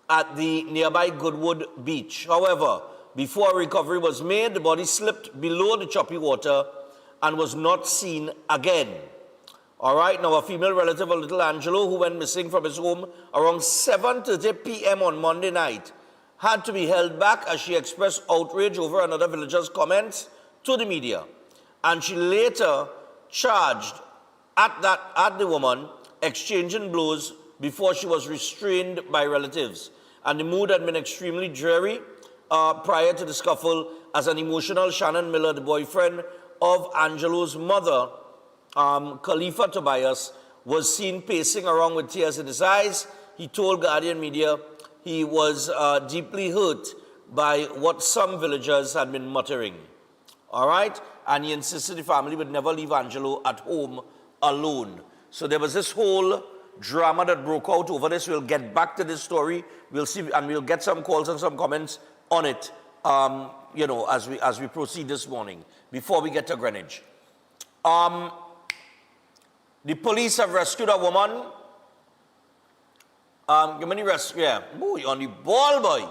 at the nearby Goodwood Beach. However, before recovery was made, the body slipped below the choppy water and was not seen again. All right, now a female relative of little Angelo, who went missing from his home around 7:30 p.m. on Monday night, had to be held back as she expressed outrage over another villager's comments to the media. And she later charged at the woman, exchanging blows before she was restrained by relatives. And the mood had been extremely dreary prior to the scuffle, as an emotional Shannon Miller, the boyfriend of Angelo's mother, Angelo Tobias, was seen pacing around with tears in his eyes. He told Guardian Media he was deeply hurt by what some villagers had been muttering. All right? And he insisted the family would never leave Angelo at home alone. So there was this whole drama that broke out over this. We'll get back to this story. We'll see, and we'll get some calls and some comments on it, you know, as we proceed this morning, before we get to Greenidge. The police have rescued a woman. Boy, on the ball, boy.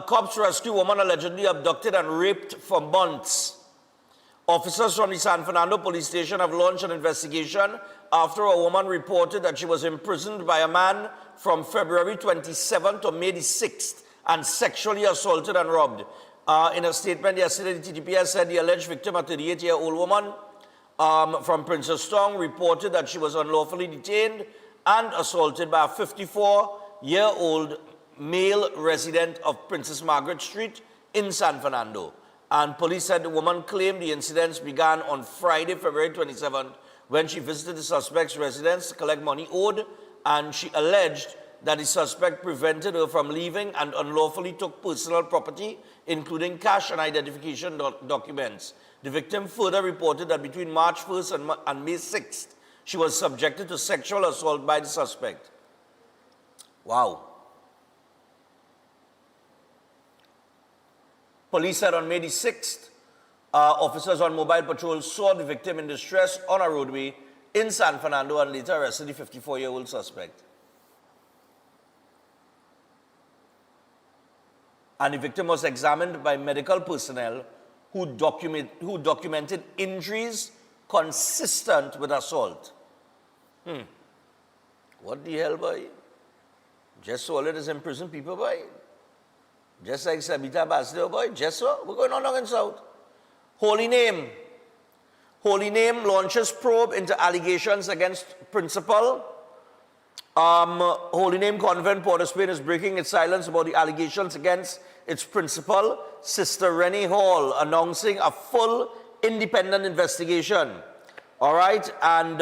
Cops rescue woman allegedly abducted and raped for months. Officers from the San Fernando police station have launched an investigation after a woman reported that she was imprisoned by a man from February 27th to May the 6th and sexually assaulted and robbed. In a statement yesterday, the TTPS said the alleged victim, a 38-year-old woman from Princess Tong, reported that she was unlawfully detained and assaulted by a 54-year-old male resident of Princess Margaret Street in San Fernando. And police said the woman claimed the incidents began on Friday, February 27th, when she visited the suspect's residence to collect money owed, and she alleged that the suspect prevented her from leaving and unlawfully took personal property, including cash and identification documents. The victim further reported that between March 1st and May 6th, she was subjected to sexual assault by the suspect. Wow. Police said on May the 6th, officers on mobile patrol saw the victim in distress on a roadway in San Fernando and later arrested the 54-year-old suspect. And the victim was examined by medical personnel who documented injuries consistent with assault. What the hell, boy? Just so all it is in prison people, boy. Just like Sabita Basdeo, boy. Just so. We're going on down in South. Holy Name. Holy Name launches probe into allegations against principal. Holy Name Convent, Port of Spain, is breaking its silence about the allegations against its principal, Sister Rennie Hall, announcing a full independent investigation. All right? And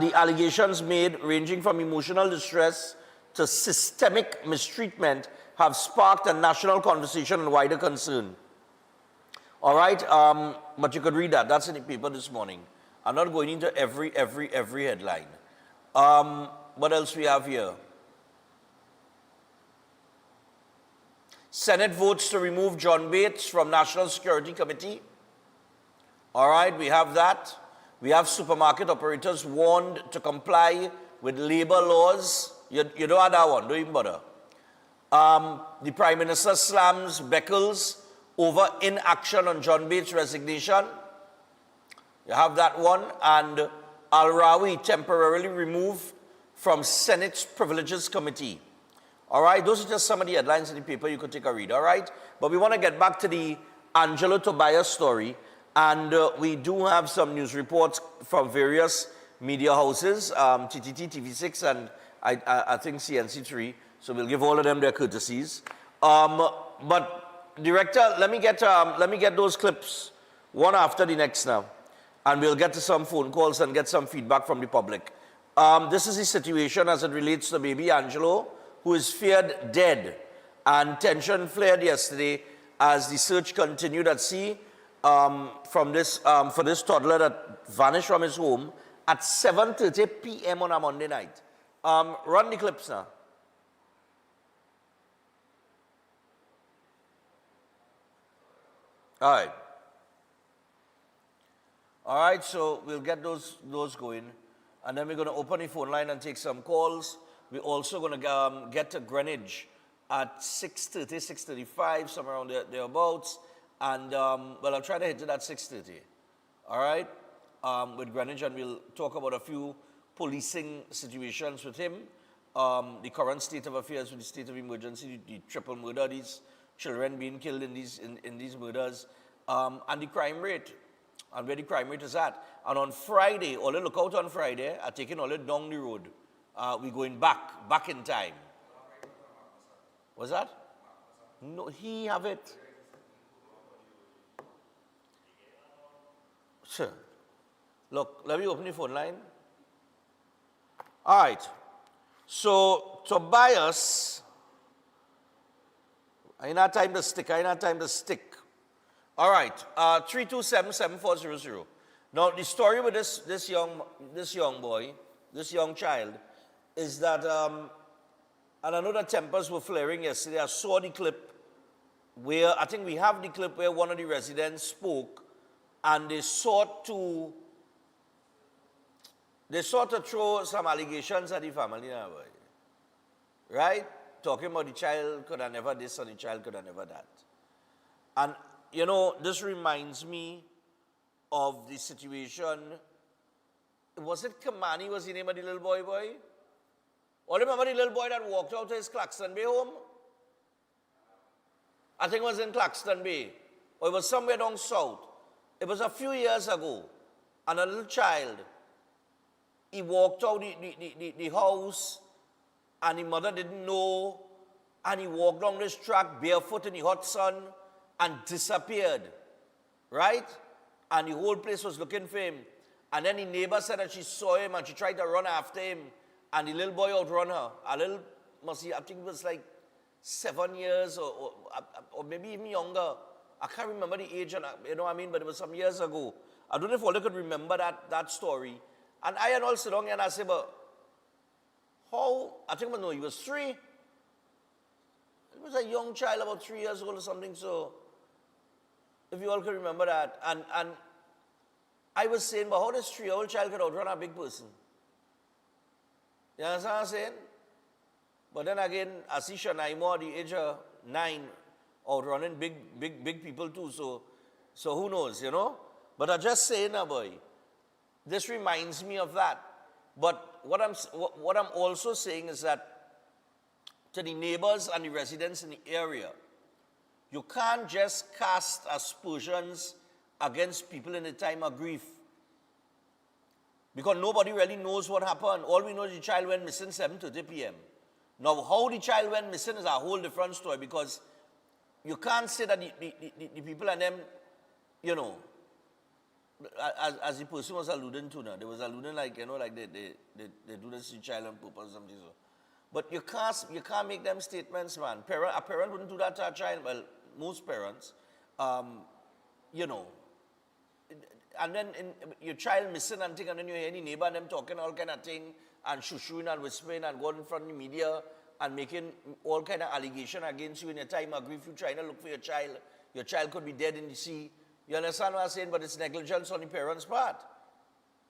the allegations made, ranging from emotional distress to systemic mistreatment, have sparked a national conversation and wider concern. All right? But you could read that. That's in the paper this morning. I'm not going into every headline. What else we have here? Senate votes to remove John Bates from National Security Committee. All right, we have that. We have supermarket operators warned to comply with labor laws. You don't have that one, don't even bother. The Prime Minister slams Beckles over inaction on John Bates' resignation. You have that one. And Al-Rawi temporarily removed from Senate's Privileges Committee. All right, those are just some of the headlines in the paper. You could take a read, all right? But we want to get back to the Angelo Tobias story. And we do have some news reports from various media houses, TTT, TV6, and I think CNC3. So we'll give all of them their courtesies. But Director, let me get those clips one after the next now, and we'll get to some phone calls and get some feedback from the public. This is the situation as it relates to baby Angelo, who is feared dead, and tension flared yesterday as the search continued at sea for this toddler that vanished from his home at 7:30 p.m. on a Monday night. Run the clips now. All right, so we'll get those going. And then we're going to open the phone line and take some calls. We're also going to get to Greenidge at 6:30, 6:35, somewhere around thereabouts. And, well, I'll try to hit it at 6:30. All right? With Greenidge, and we'll talk about a few policing situations with him. The current state of affairs with the state of emergency, the triple murder, these children being killed in these murders, and the crime rate, and where the crime rate is at. And on Friday, all the look out on Friday, are taking all it down the road. We're going back in time. What's that? No, he have it. Sure. Look, let me open the phone line. All right. So, Tobias, I ain't had time to stick. All right, 327-7400. Now, the story with this young boy, this young child, is that, and I know that tempers were flaring yesterday. I saw the clip where, I think we have the clip where one of the residents spoke, and they sought to throw some allegations at the family, right? Talking about the child could have never this and the child could have never that. And, you know, this reminds me of the situation. Was it Kamani was the name of the little boy? Or remember the little boy that walked out to his Claxton Bay home? I think it was in Claxton Bay. Or it was somewhere down south. It was a few years ago. And a little child, he walked out the house, and the mother didn't know, and he walked down this track barefoot in the hot sun and disappeared, right? And the whole place was looking for him. And then the neighbor said that she saw him and she tried to run after him, and the little boy outrun her. A little, I think it was like 7 years or maybe even younger. I can't remember the age, and you know what I mean, but it was some years ago. I don't know if all could remember that story. And I and all sit down and I said, but how? I think, no, he was 3. He was a young child, about 3 years old or something, so if you all can remember that. And I was saying, but how does 3-year-old child could outrun a big person? You understand what I'm saying? But then again, I see Shanaimo at the age of 9 outrunning big people too, so who knows, you know? But I'm just saying, boy, this reminds me of that. But what I'm also saying is that to the neighbors and the residents in the area, you can't just cast aspersions against people in a time of grief. Because nobody really knows what happened. All we know is the child went missing 7:30 p.m. Now, how the child went missing is a whole different story, because you can't say that the people and them, you know, as the person was alluding to now, they was alluding like, you know, like they do this to the child on purpose or something. So. But you can't make them statements, man. A parent wouldn't do that to a child. Well, most parents, you know. And then your child missing and thing, and then you hear any neighbor and them talking all kind of thing, and shushing and whispering and going in front of the media and making all kind of allegation against you in a time of grief. You're trying to look for your child. Your child could be dead in the sea. You understand what I'm saying? But it's negligence on the parents' part.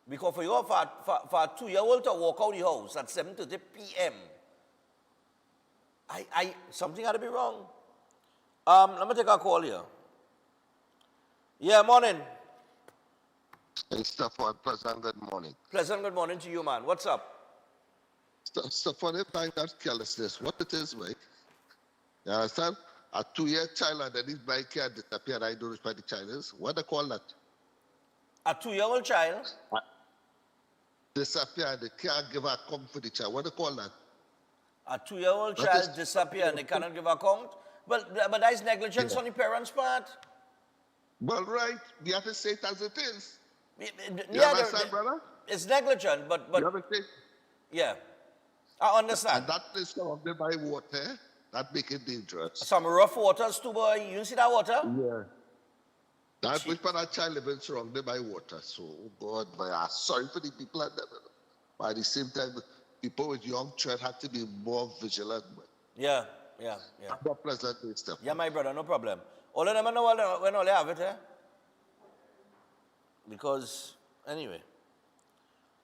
Because for a 2-year-old to walk out the house at 7:30 p.m., something had to be wrong. Let me take a call here. Yeah, morning. Hey, Stefan, pleasant good morning. Pleasant good morning to you, man. What's up? Stefan, if I got carelessness, what it is, right? You understand? A 2-year child and then his bike can't disappear. I don't respect the child is. What they call that? A 2-year-old child? Disappear and they can't give a account for the child. What they call that? A 2-year-old child disappear and they cannot give account? But that is negligence on the parents' part. Well, right. We have to say it as it is. You understand, brother? It's negligent, but you have to say, yeah. I understand. And that place surrounded by water, that make it dangerous. Some rough waters too, boy. You see that water? Yeah. That which part of child living surrounded by water. So, oh God, boy, I'm sorry for the people at that. But at the same time, people with young children have to be more vigilant. Yeah. More pleasant stuff. Yeah, my brother, no problem. All of them know when all they have it, eh? Because, anyway.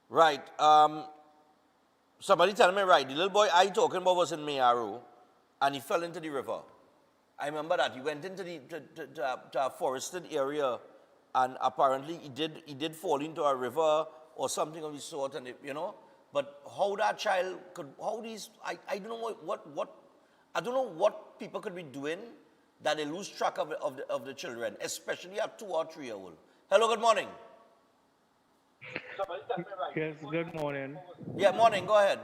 Right. Somebody tell me right. The little boy I talking about was in Mearu, and he fell into the river. I remember that he went into to a forested area, and apparently he did fall into a river or something of the sort, and But how that child could, how these, I don't know what I don't know what people could be doing that they lose track of the children, especially a 2 or 3 year old. Hello, good morning. Yes, good morning. Yeah, morning. Go ahead.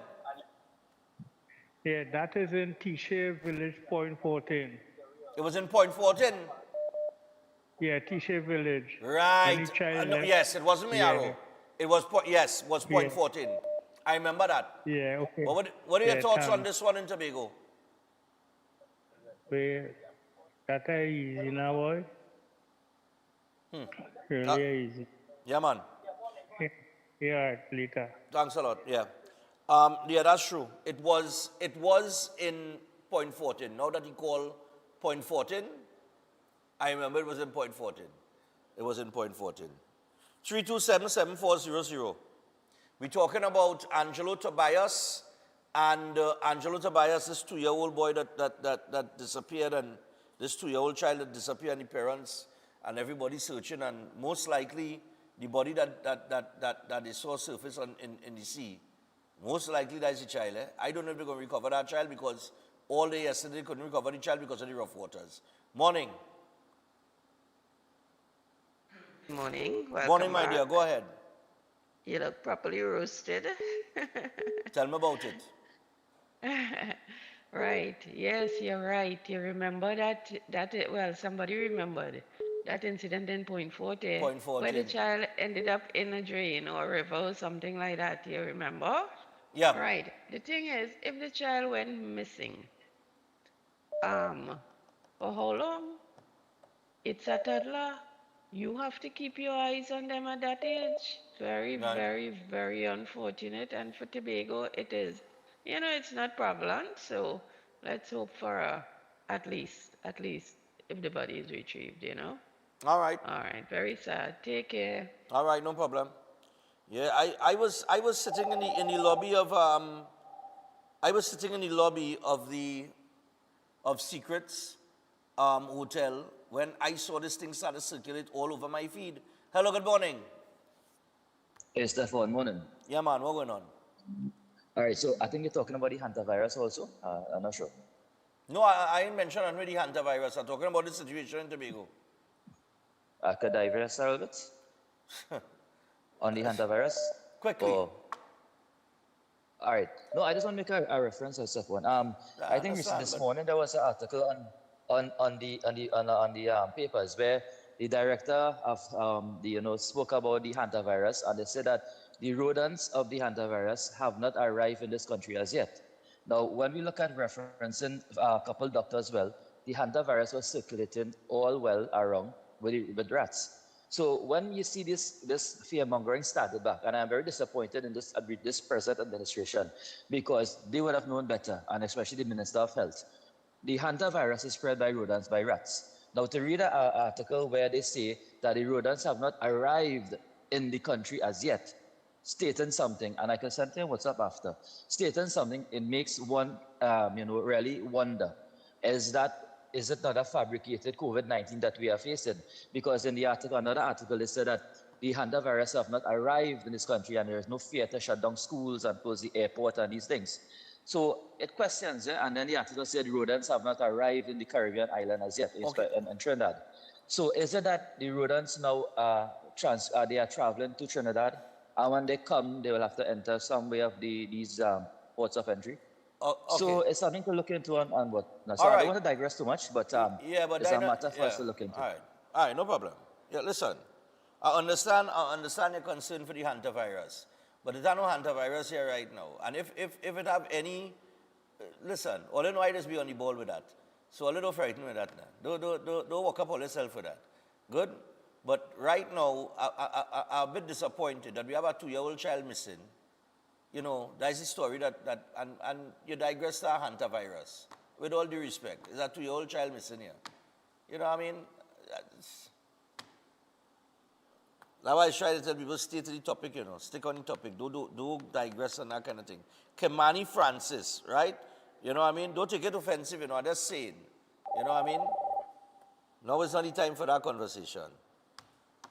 Yeah, that is in Tisha Village, Point 14. It was in Point 14. Yeah, Tisha Village. When Right. the child No, left. yes, it wasn't Yeah, Mearu. It was yes, was Point yeah, 14. I remember that. yeah, okay. What are your Yeah, thoughts on Tom. this one in Tobago? We, that is easy now, boy. Uh, Really easy. yeah, man. Yeah, yeah, later. Thanks a lot. Yeah. Yeah, that's true. It was in Point 14. Now that you call Point 14, I remember it was in Point 14. It was in Point 14. 327-7400. We're talking about Angelo Tobias, and Angelo Tobias, this 2-year-old boy that disappeared, and this 2-year-old child that disappeared, and the parents, and everybody searching, and most likely the body that they saw surface in the sea, most likely that's the child. I don't know if they're going to recover that child, because all day yesterday they couldn't recover the child because of the rough waters. Morning. Morning. Welcome Morning, my back. dear. Go ahead. You look properly roasted. Tell me about it. Right. Yes, you're right. You remember well, somebody remembered that incident in Point 14 Point where the 14. child ended up in a drain or river or something like that. You remember? Yeah. Right. The thing is, if the child went missing, for how long? It's a toddler. You have to keep your eyes on them at that age. Very, Right. very, very unfortunate. And for Tobago, it is. It's not prevalent. So let's hope for at least, if the body is retrieved. All right. All right. Very sad. Take care. All right, no problem. Yeah, I was sitting in the lobby of I was sitting in the lobby of the Secrets hotel when I saw this thing start to circulate all over my feed. Hello, good morning. Hey, Stefan, morning. Yeah, man, what's going on? All right, so I think you're talking about the hantavirus also. I'm not sure. No, I ain't mentioned already hantavirus. I'm talking about the situation in Tobago. Could I digress a little bit on the hantavirus? Quickly. Or, all right. No, I just want to make a reference to Stefan. I think this morning there was an article on the papers where the director of spoke about the hantavirus, and they said that the rodents of the hantavirus have not arrived in this country as yet. Now, when we look at referencing a couple doctors, well, the hantavirus was circulating all well around with rats. So when you see this fear-mongering started back, and I'm very disappointed in this present administration, because they would have known better, and especially the Minister of Health. The hantavirus is spread by rodents, by rats. Now, to read an article where they say that the rodents have not arrived in the country as yet, stating something, and I can send you what's up after, stating something, it makes one, really wonder, is it not a fabricated COVID-19 that we are facing? Because in the article, another article, they said that the hantavirus have not arrived in this country, and there is no fear to shut down schools and close the airport and these things. So it questions, and then the article said rodents have not arrived in the Caribbean island as yet, in Trinidad. So is it that the rodents now they are traveling to Trinidad, and when they come, they will have to enter some way of these ports of entry? Okay. So it's something to look into on what. No, so All I right. don't want to digress too much, but yeah, but it's a matter for us to look into. All right, no problem. Yeah, listen, I understand your concern for the hantavirus, but there's no hantavirus here right now. And if it have any, listen, all I know I just be on the ball with that. So a little frightened with that now. Don't walk up on yourself with that. Good? But right now, I'm a bit disappointed that we have a 2-year-old child missing. That's the story that and you digress to a hantavirus. With all due respect, is a 2-year-old child missing here. You know what I mean? That's why I try to tell people, stay to the topic, you know. Stick on the topic. Don't digress on that kind of thing. Kemani Francis, right? You know what I mean? Don't take it offensive, you know. I'm just saying. You know what I mean? Now is not the time for that conversation.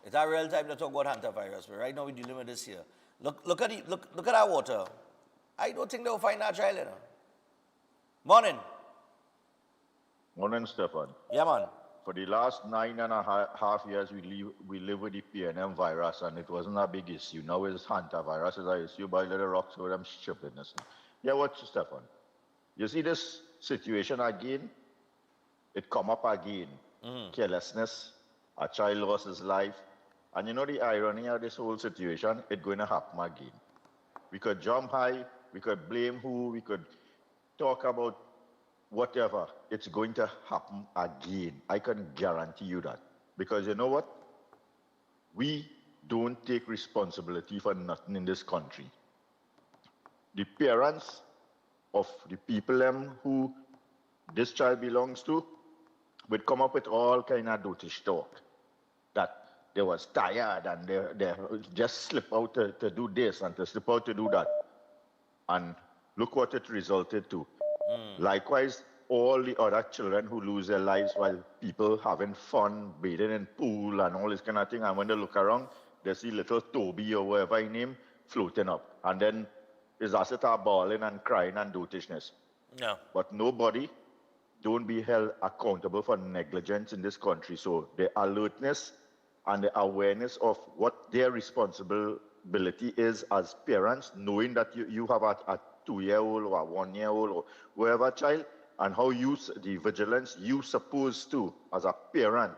It's a real time to talk about hantavirus, but right now we're dealing with this here. Look at that water. I don't think they'll find that child, you know. Morning. Morning, Stefan. Yeah, man. For the last 9.5 years, we live with the PNM virus, and it wasn't a big issue. Now it's hantavirus, as I issue by little rocks over them stupidness. Yeah, what, Stefan? You see this situation again? It come up again. Carelessness, a child lost his life. And you know the irony of this whole situation? It's going to happen again. We could jump high, we could blame who, we could talk about whatever. It's going to happen again. I can guarantee you that. Because you know what? We don't take responsibility for nothing in this country. The parents of the people who this child belongs to would come up with all kind of dotish talk. That they was tired and they just slip out to do this and to slip out to do that. And look what it resulted to. Likewise, all the other children who lose their lives while people having fun, bathing in pool and all this kind of thing. And when they look around, they see little Toby or whatever his name floating up. And then is as it are bawling and crying and dotishness. No. But nobody don't be held accountable for negligence in this country. So the alertness and the awareness of what their responsibility is as parents, knowing that you have a 2-year-old or a 1-year-old or whoever child, and how you, the vigilance you supposed to, as a parent,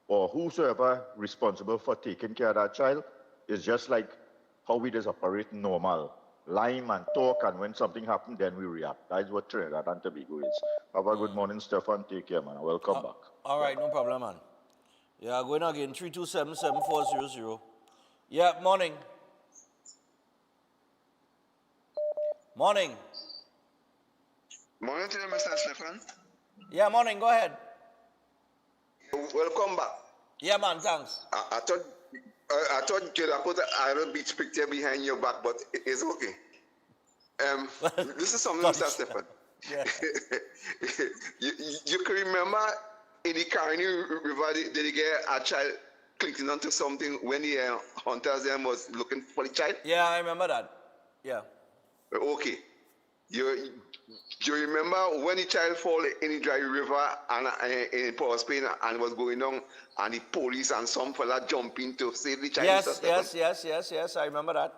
or whosoever responsible for taking care of that child, is just like how we just operate normal. Lime and talk, and when something happens, then we react. That is what Trinidad and Tobago is. Have a good morning, Stefan. Take care, man. Welcome back. All right, no problem, man. Yeah, going again, 327-7400. Yeah, morning. Morning. Morning to you, Mr. Stefan. Yeah, morning, go ahead. Welcome back. Yeah, man, thanks. I thought you could have put an Iron Beach picture behind your back, but it's okay. This is something, Mr. Stefan. Yeah. you can remember in the Caroni River, did you get a child clinging onto something when the hunters then was looking for the child? Yeah, I remember that. Yeah. Okay. You remember when the child fall in the dry river and in Port of Spain and was going down, and the police and some fella jumping to save the child? Yes, I remember that.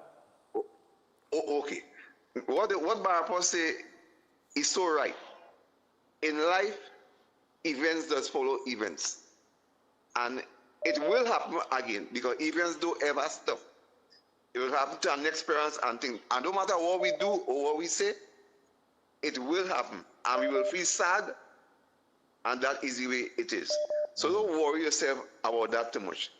Okay. What Barapos say is so right. In life, events does follow events. And it will happen again, because events don't ever stop. It will happen to our next parents and things. And no matter what we do or what we say, it will happen. And we will feel sad, and that is the way it is. So don't worry yourself about that too much.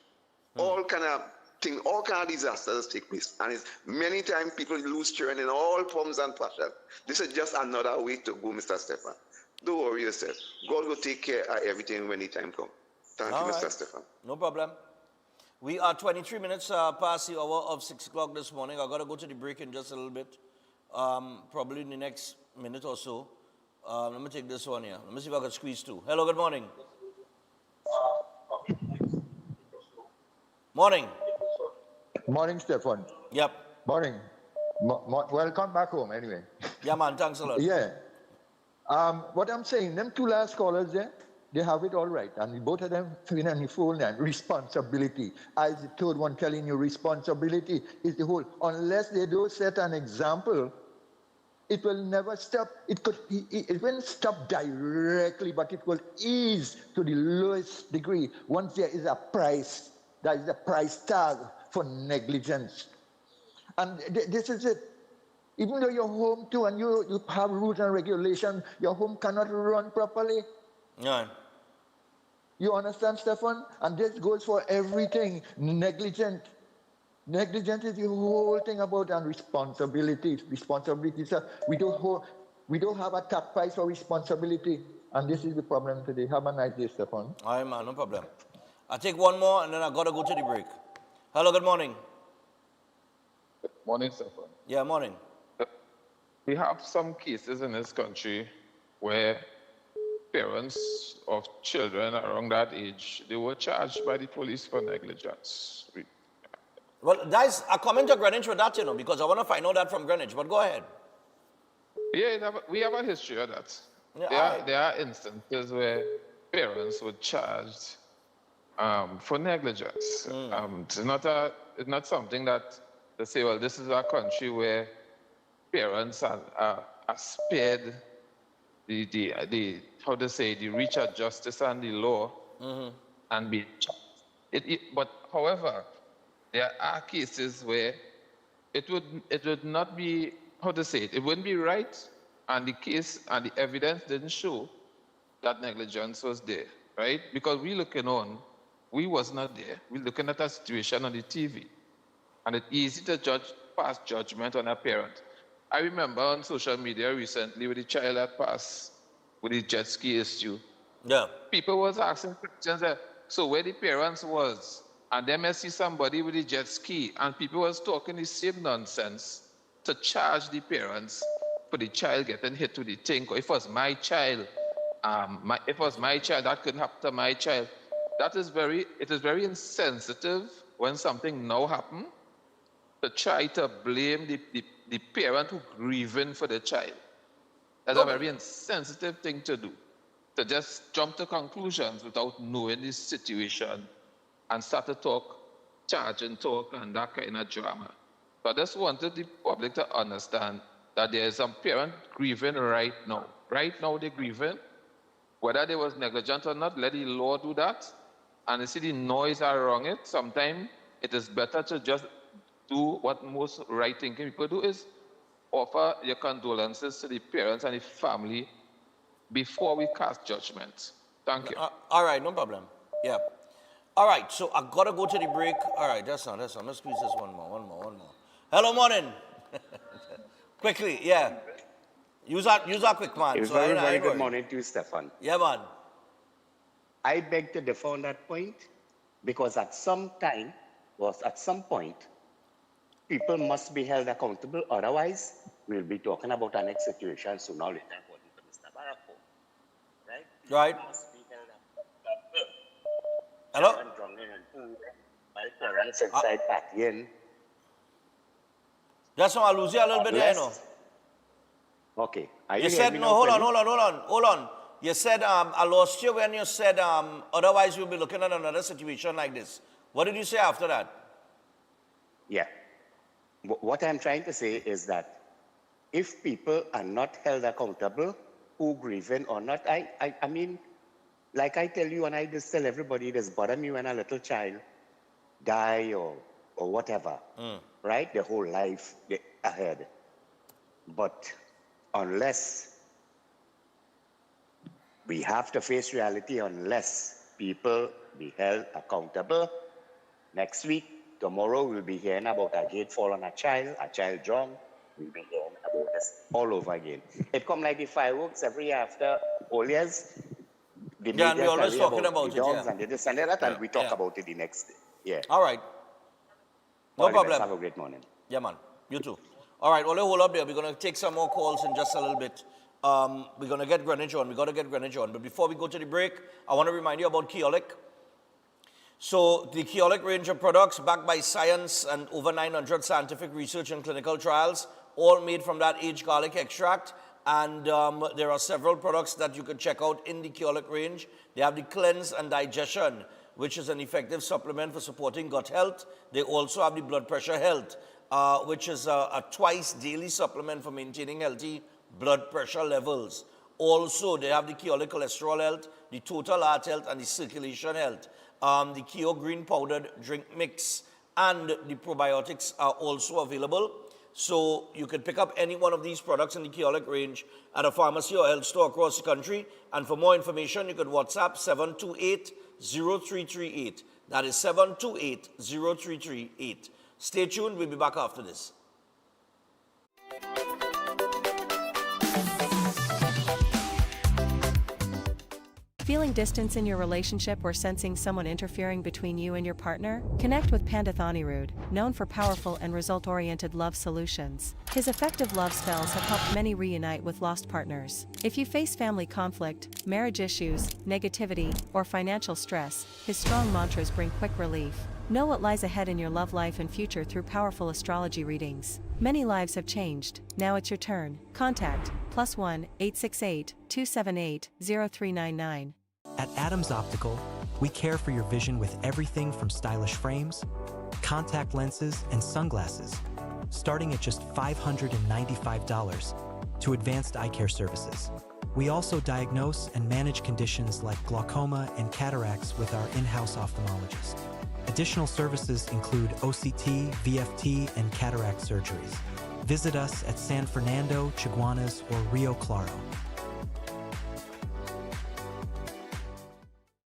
All kind of things, all kind of disasters take place. And it's many times people lose children in all forms and fashion. This is just another way to go, Mr. Stefan. Don't worry yourself. God will take care of everything when the time comes. Thank you, Mr. Stefan. No problem. We are 23 minutes past the hour of 6 o'clock this morning. I've got to go to the break in just a little bit. Probably in the next minute or so. Let me take this one here. Let me see if I can squeeze two. Hello, good morning. Morning. Morning, Stefan. Yep. Morning. Welcome back home, anyway. Yeah, man. Thanks a lot. Yeah. What I'm saying, them two last callers there, they have it all right. And both of them filling on the phone and responsibility. As the third one telling you, responsibility is the whole. Unless they do set an example, it will never stop. It won't stop directly, but it will ease to the lowest degree once there is a price. That is the price tag for negligence. And this is it. Even though you're home too and you have rules and regulations, your home cannot run properly. No. You understand, Stefan? And this goes for everything. Negligence is the whole thing about, and responsibility. Responsibility. We don't have a top price for responsibility. And this is the problem today. Have a nice day, Stefan. All right, man. No problem. I'll take one more and then I've got to go to the break. Hello, good morning. Morning, Stefan. Yeah, morning. We have some cases in this country where parents of children around that age, they were charged by the police for negligence. Well, guys, I comment to Greenidge with that, because I want to find out that from Greenidge, but go ahead. Yeah, we have a history of that. Yeah, There are instances where parents were charged for negligence. It's not something that they say, well, this is a country where parents are spared the how to say, the reach of justice and the law and be charged. But however, there are cases where it would not be, how to say it wouldn't be right, and the case and the evidence didn't show that negligence was there, right? Because we looking on, we was not there. We're looking at a situation on the TV, and it's easy to pass judgment on a parent. I remember on social media recently with the child that passed with the jet ski issue. Yeah. People was asking questions so where the parents was, and then I see somebody with a jet ski, and people was talking the same nonsense to charge the parents for the child getting hit with the thing. If it was my child, if it was my child, that couldn't happen to my child. It is very insensitive when something now happens to try to blame the parent who grieving for the child. That's a very insensitive thing to do. To just jump to conclusions without knowing the situation and start to charge and talk and that kind of drama. So I just wanted the public to understand that there is some parent grieving right now. Right now they're grieving. Whether they was negligent or not, let the law do that. And you see the noise around it. Sometimes it is better to just do what most right-thinking people do, is offer your condolences to the parents and the family before we cast judgment. Thank you. All right, no problem. Yeah. All right, so I got to go to the break. All right, that's on. Let's squeeze this one more. Hello, morning. Quickly, yeah. Use that quick, man. So very good morning to you, Stefan. Yeah, man. I beg to differ on that point, because at some point, people must be held accountable. Otherwise, we'll be talking about our next situation sooner or later, according to Mr. Barako. Right? Right. People must be held accountable. Hello? Children drowning in pool, while parents inside partying. Just want to lose you a little bit there, Okay. You said, no, hold on. You said, I lost you when you said, otherwise we'll be looking at another situation like this. What did you say after that? Yeah. What I'm trying to say is that if people are not held accountable, who grieving or not, I mean, like I tell you and I just tell everybody, it does bother me when a little child die or whatever, right? Their whole life ahead. But unless we have to face reality, unless people be held accountable, next week, tomorrow, we'll be hearing about a gate fall on a child drowned. We'll be hearing about this all over again. It come like the fireworks every year after all years. The Yeah, and we're always talking about the it, dogs yeah. and this and that, and we talk about it the next day. Yeah. All right. No All the best. problem. Have a great morning. Yeah, man. You too. All right, Ole, hold up there. We're going to take some more calls in just a little bit. We're going to get Greenidge on. We've got to get Greenidge on. But before we go to the break, I want to remind you about Keolic. So the Keolic range of products backed by science and over 900 scientific research and clinical trials, all made from that aged garlic extract. And there are several products that you can check out in the Keolic range. They have the Cleanse and Digestion, which is an effective supplement for supporting gut health. They also have the blood pressure health, which is a twice daily supplement for maintaining healthy blood pressure levels. Also, they have the Keolic cholesterol health, the total heart health, and the circulation health. The Keo Green Powdered Drink Mix and the probiotics are also available. So you can pick up any one of these products in the Keolic range at a pharmacy or health store across the country. And for more information, you can WhatsApp 728-0338. That is 728-0338. Stay tuned. We'll be back after this. Feel Feeling distance in your relationship or sensing someone interfering between you and your partner? Connect with Pandit Anirudh, known for powerful and result-oriented love solutions. His effective love spells have helped many reunite with lost partners. If you face family conflict, marriage issues, negativity, or financial stress, his strong mantras bring quick relief. Know what lies ahead in your love life and future through powerful astrology readings. Many lives have changed. Now it's your turn. Contact +1 868 278 0399. At Adams Optical, we care for your vision with everything from stylish frames, contact lenses, and sunglasses, starting at just $595, to advanced eye care services. We also diagnose and manage conditions like glaucoma and cataracts with our in-house ophthalmologist. Additional services include OCT, VFT, and cataract surgeries. Visit us at San Fernando, Chaguanas, or Rio Claro.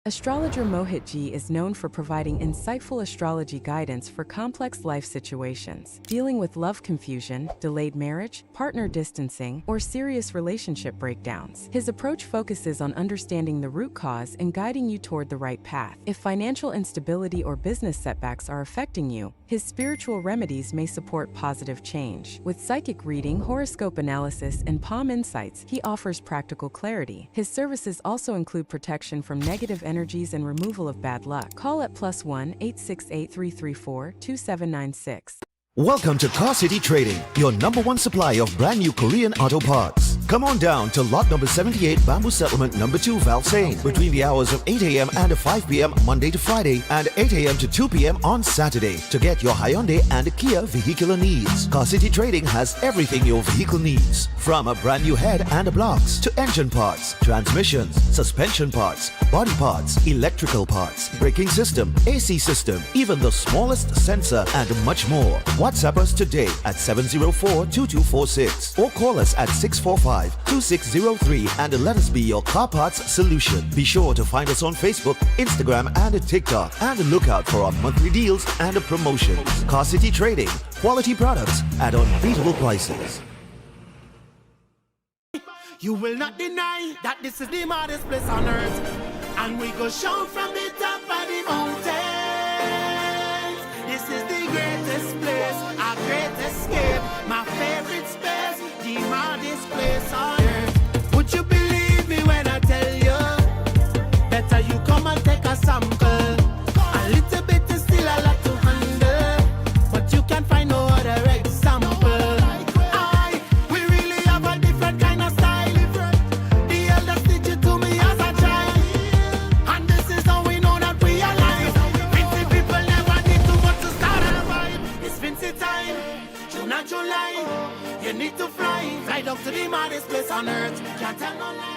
Astrologer Mohit Ji is known for providing insightful astrology guidance for complex life situations, dealing with love confusion, delayed marriage, partner distancing, or serious relationship breakdowns. His approach focuses on understanding the root cause and guiding you toward the right path. If financial instability or business setbacks are affecting you, his spiritual remedies may support positive change. With psychic reading, horoscope analysis, and palm insights, he offers practical clarity. His services also include protection from negative energies and removal of bad luck. Call at +1 868 334 2796. Welcome to Car City Trading, your #1 supply of brand new Korean auto parts. Come on down to lot number 78, Bamboo Settlement number 2, Valsain, between the hours of 8 a.m. and 5 p.m. Monday to Friday, and 8 a.m. to 2 p.m. on Saturday to get your Hyundai and Kia vehicular needs. Car City Trading has everything your vehicle needs, from a brand new head and blocks to engine parts, transmissions, suspension parts, body parts, electrical parts, braking system, AC system, even the smallest sensor, and much more. WhatsApp us today at 704-2246 or call us at 645-2603 and let us be your car parts solution. Be sure to find us on Facebook, Instagram, and TikTok, and look out for our monthly deals and promotions. Car City Trading, quality products at unbeatable prices. You will not deny that this is the maddest place on earth, and we go shout from the top of the mountain. This is the greatest place, our great escape, my favorite space, the maddest place on earth. Would you believe me when I tell you? Better you come and take a sample. A little bit is still a lot to handle, but you can find no other example. We really have a different kind of style. The elders teach it to me as a child, and this is how we know that we are alive. Fancy people never need too much to start a vibe. It's fancy time, June and July. You need to fly down to the maddest place on earth. Can't tell no lie.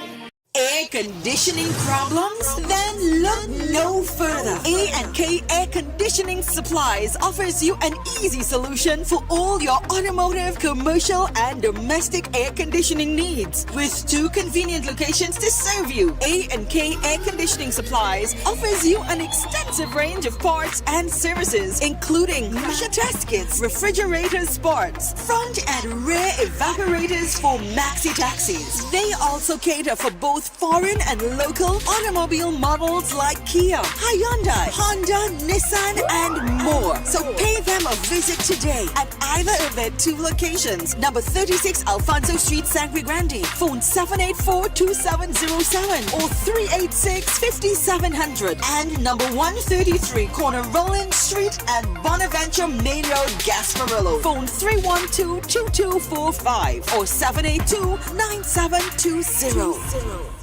Air conditioning problems? Then look no further. A&K Air Conditioning Supplies offers you an easy solution for all your automotive, commercial, and domestic air conditioning needs. With 2 convenient locations to serve you, A&K Air Conditioning Supplies offers you an extensive range of parts and services, including pressure test kits, refrigerators, parts, front and rear evaporators for maxi taxis. They also cater for both foreign and local automobile models like Kia, Hyundai, Honda, Nissan, and more. So pay them a visit today at either of their 2 locations. Number 36 Alfonso Street, Sangre Grande. Phone 784-2707 or 386-5700. And number 133 Corner Roland Street and Bonaventure Main Road, Gasparillo. Phone 312-2245 or 782-9720.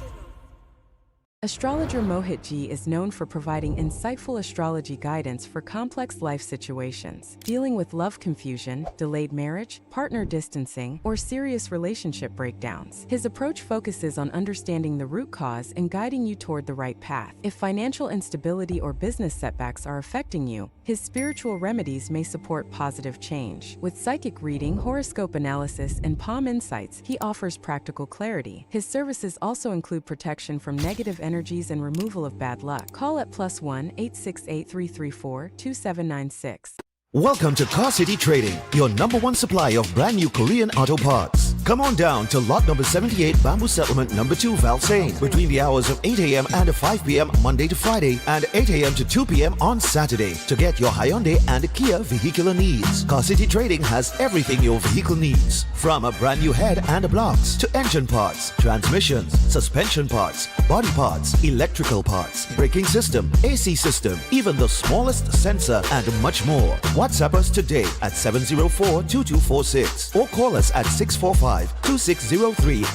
Astrologer Mohit Ji is known for providing insightful astrology guidance for complex life situations, dealing with love confusion, delayed marriage, partner distancing, or serious relationship breakdowns. His approach focuses on understanding the root cause and guiding you toward the right path. If financial instability or business setbacks are affecting you, his spiritual remedies may support positive change. With psychic reading, horoscope analysis, and palm insights, he offers practical clarity. His services also include protection from negative energies and removal of bad luck. Call at +1 868 334 2796. Welcome to Car City Trading, your #1 supply of brand new Korean auto parts. Come on down to lot number 78 Bamboo Settlement number 2 Valsain between the hours of 8 a.m. and 5 p.m. Monday to Friday and 8 a.m. to 2 p.m. on Saturday to get your Hyundai and Kia vehicular needs. Car City Trading has everything your vehicle needs, from a brand new head and blocks to engine parts, transmissions, suspension parts, body parts, electrical parts, braking system, AC system, even the smallest sensor and much more. WhatsApp us today at 704-2246 or call us at 645-2603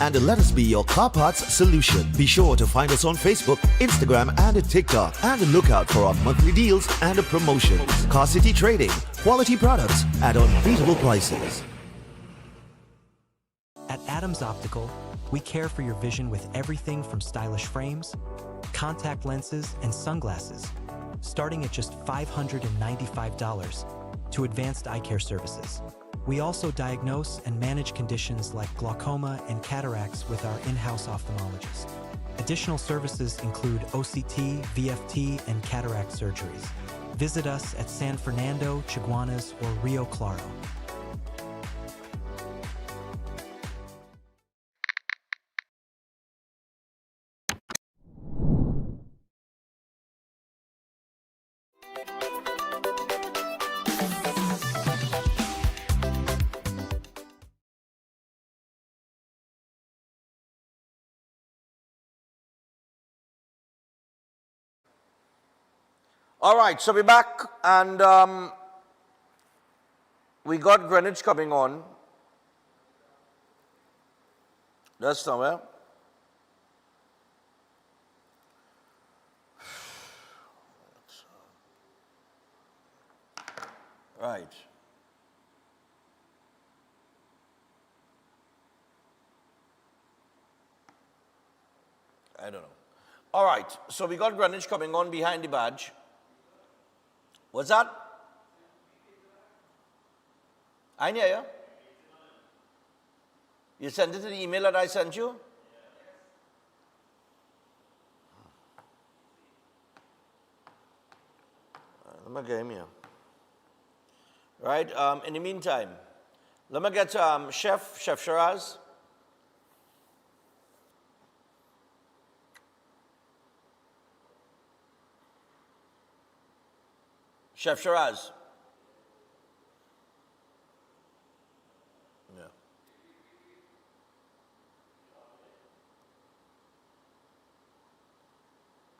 and let us be your car parts solution. Be sure to find us on Facebook, Instagram and TikTok and look out for our monthly deals and promotions. Car City Trading, quality products at unbeatable prices. At Adams Optical, we care for your vision with everything from stylish frames, contact lenses, and sunglasses, starting at just $595 to advanced eye care services. We also diagnose and manage conditions like glaucoma and cataracts with our in-house ophthalmologist. Additional services include OCT, VFT, and cataract surgeries. Visit us at San Fernando, Chaguanas, or Rio Claro. All right, so we're back, and we got Greenidge coming on. That's somewhere. Right. I don't know. All right, so we got Greenidge coming on behind the badge. What's that? I hear you. You sent it to the email that I sent you? Let me get him here. Right, in the meantime, let me get Chef Shiraz. Chef Shiraz. Yeah.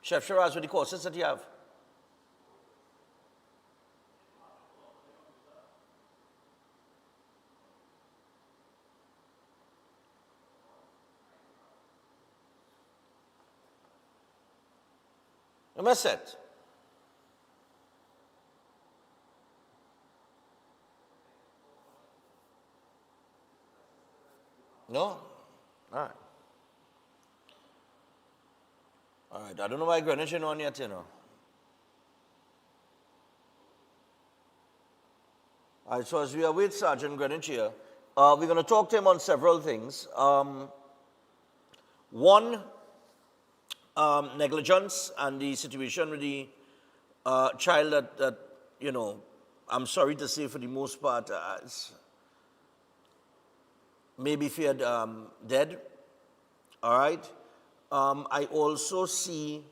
Chef Shiraz, with the courses that you have? Am I set? No? All right. All right. I don't know why Greenidge ain't on yet, you know. All right, so as we are with Sergeant Greenidge here, we're going to talk to him on several things. One, negligence and the situation with the child that, you know, I'm sorry to say for the most part, maybe feared dead. All right. I also see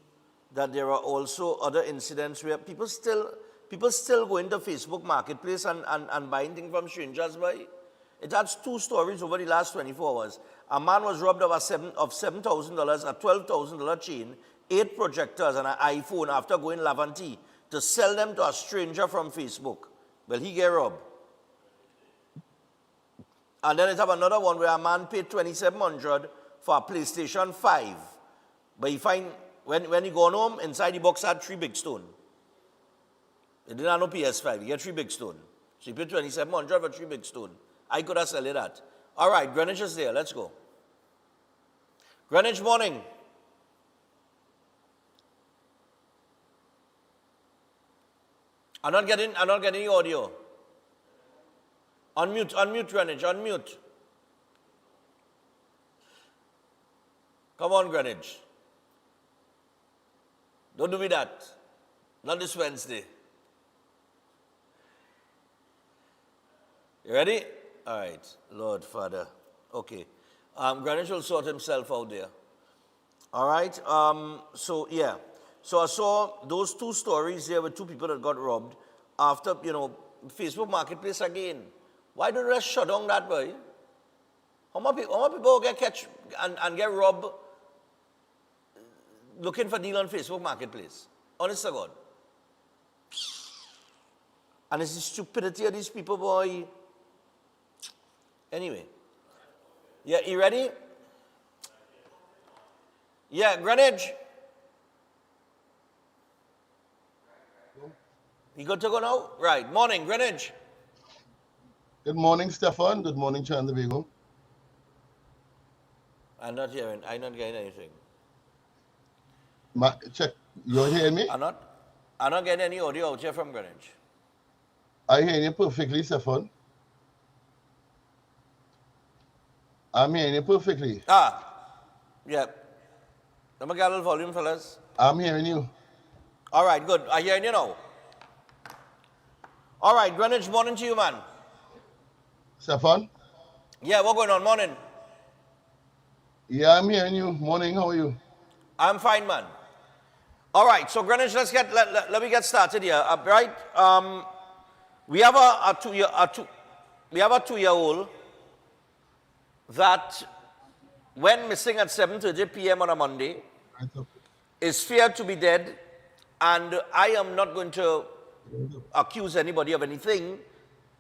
that there are also other incidents where people still go into Facebook Marketplace and buying things from strangers. By it has two stories over the last 24 hours. A man was robbed of $7,000, a $12,000 chain, 8 projectors, and an iPhone after going Laventille to sell them to a stranger from Facebook. Well, he get robbed. And then it have another one where a man paid $2,700 for a PlayStation 5. But he find, when he gone home, inside the box had 3 big stones. He didn't have no PS5, he had 3 big stones. So he paid $2,700 for 3 big stones. I could have sold that. All right, Greenidge is there, let's go. Greenidge, morning. I'm not getting the audio. Unmute, Greenidge, unmute. Come on, Greenidge. Don't do me that. Not this Wednesday. You ready? All right. Lord, Father. Okay. Greenidge will sort himself out there. All right. So, yeah. So I saw those two stories there with two people that got robbed after, Facebook Marketplace again. Why don't they shut down that way? How many people get catch and get robbed looking for deal on Facebook Marketplace? Honest to God. And it's the stupidity of these people, boy. Anyway. Yeah, you ready? Yeah, Greenidge. You good to go now? Right. Morning, Greenidge. Good morning, Stefan. Good morning, Chandavigo. I'm not getting anything. Check. You're hearing me? I'm not getting any audio out here from Greenidge. I hear you perfectly, Stefan. I'm hearing you perfectly. Yeah. Let me get a little volume, fellas. I'm hearing you. All right, good. I hear you now. All right, Greenidge, morning to you, man. Stefan? Yeah, what's going on? Morning. Yeah, I'm hearing you. Morning, how are you? I'm fine, man. All right, so Greenidge, let me get started here. Right? We have a two-year-old that went missing at 7:30 p.m. on a Monday, is feared to be dead, and I am not going to accuse anybody of anything.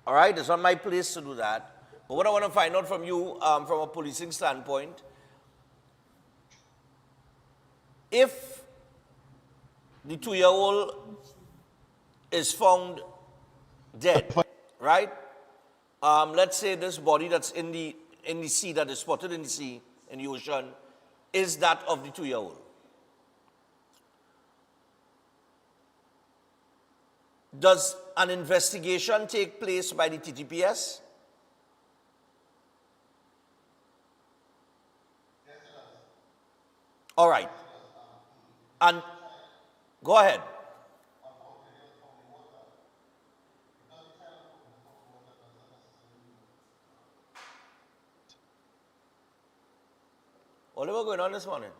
All right, it's not my place to do that. But what I want to find out from you, from a policing standpoint, if the two-year-old is found dead, right? Let's say this body that's in the sea, that is spotted in the sea, in the ocean, is that of the two-year-old. Does an investigation take place by the TTPS? All right. And go ahead. Whatever going on this morning?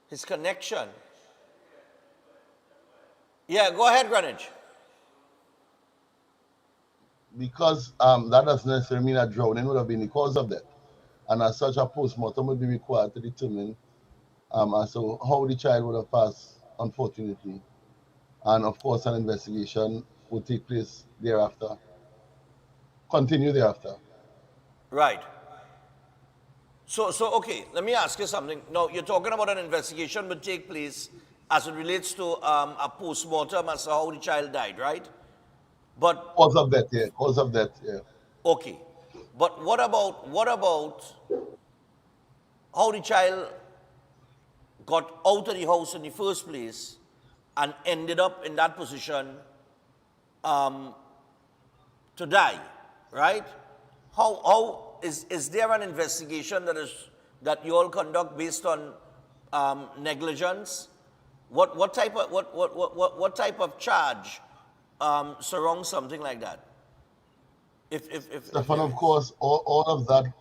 His connection. Yeah, go ahead, Greenidge. Because that doesn't necessarily mean that drowning would have been the cause of death. And as such, a postmortem would be required to determine as to how the child would have passed, unfortunately. And of course, an investigation would take place thereafter. Continue thereafter. Right. So okay, let me ask you something. Now, you're talking about an investigation would take place as it relates to a post-mortem as to how the child died, right? But cause of death, yeah. Cause of death, yeah. Okay. But what about how the child got out of the house in the first place and ended up in that position to die, right? How is there an investigation that you all conduct based on negligence? What type of charge surrounds something like that? Stefan, of course, all of that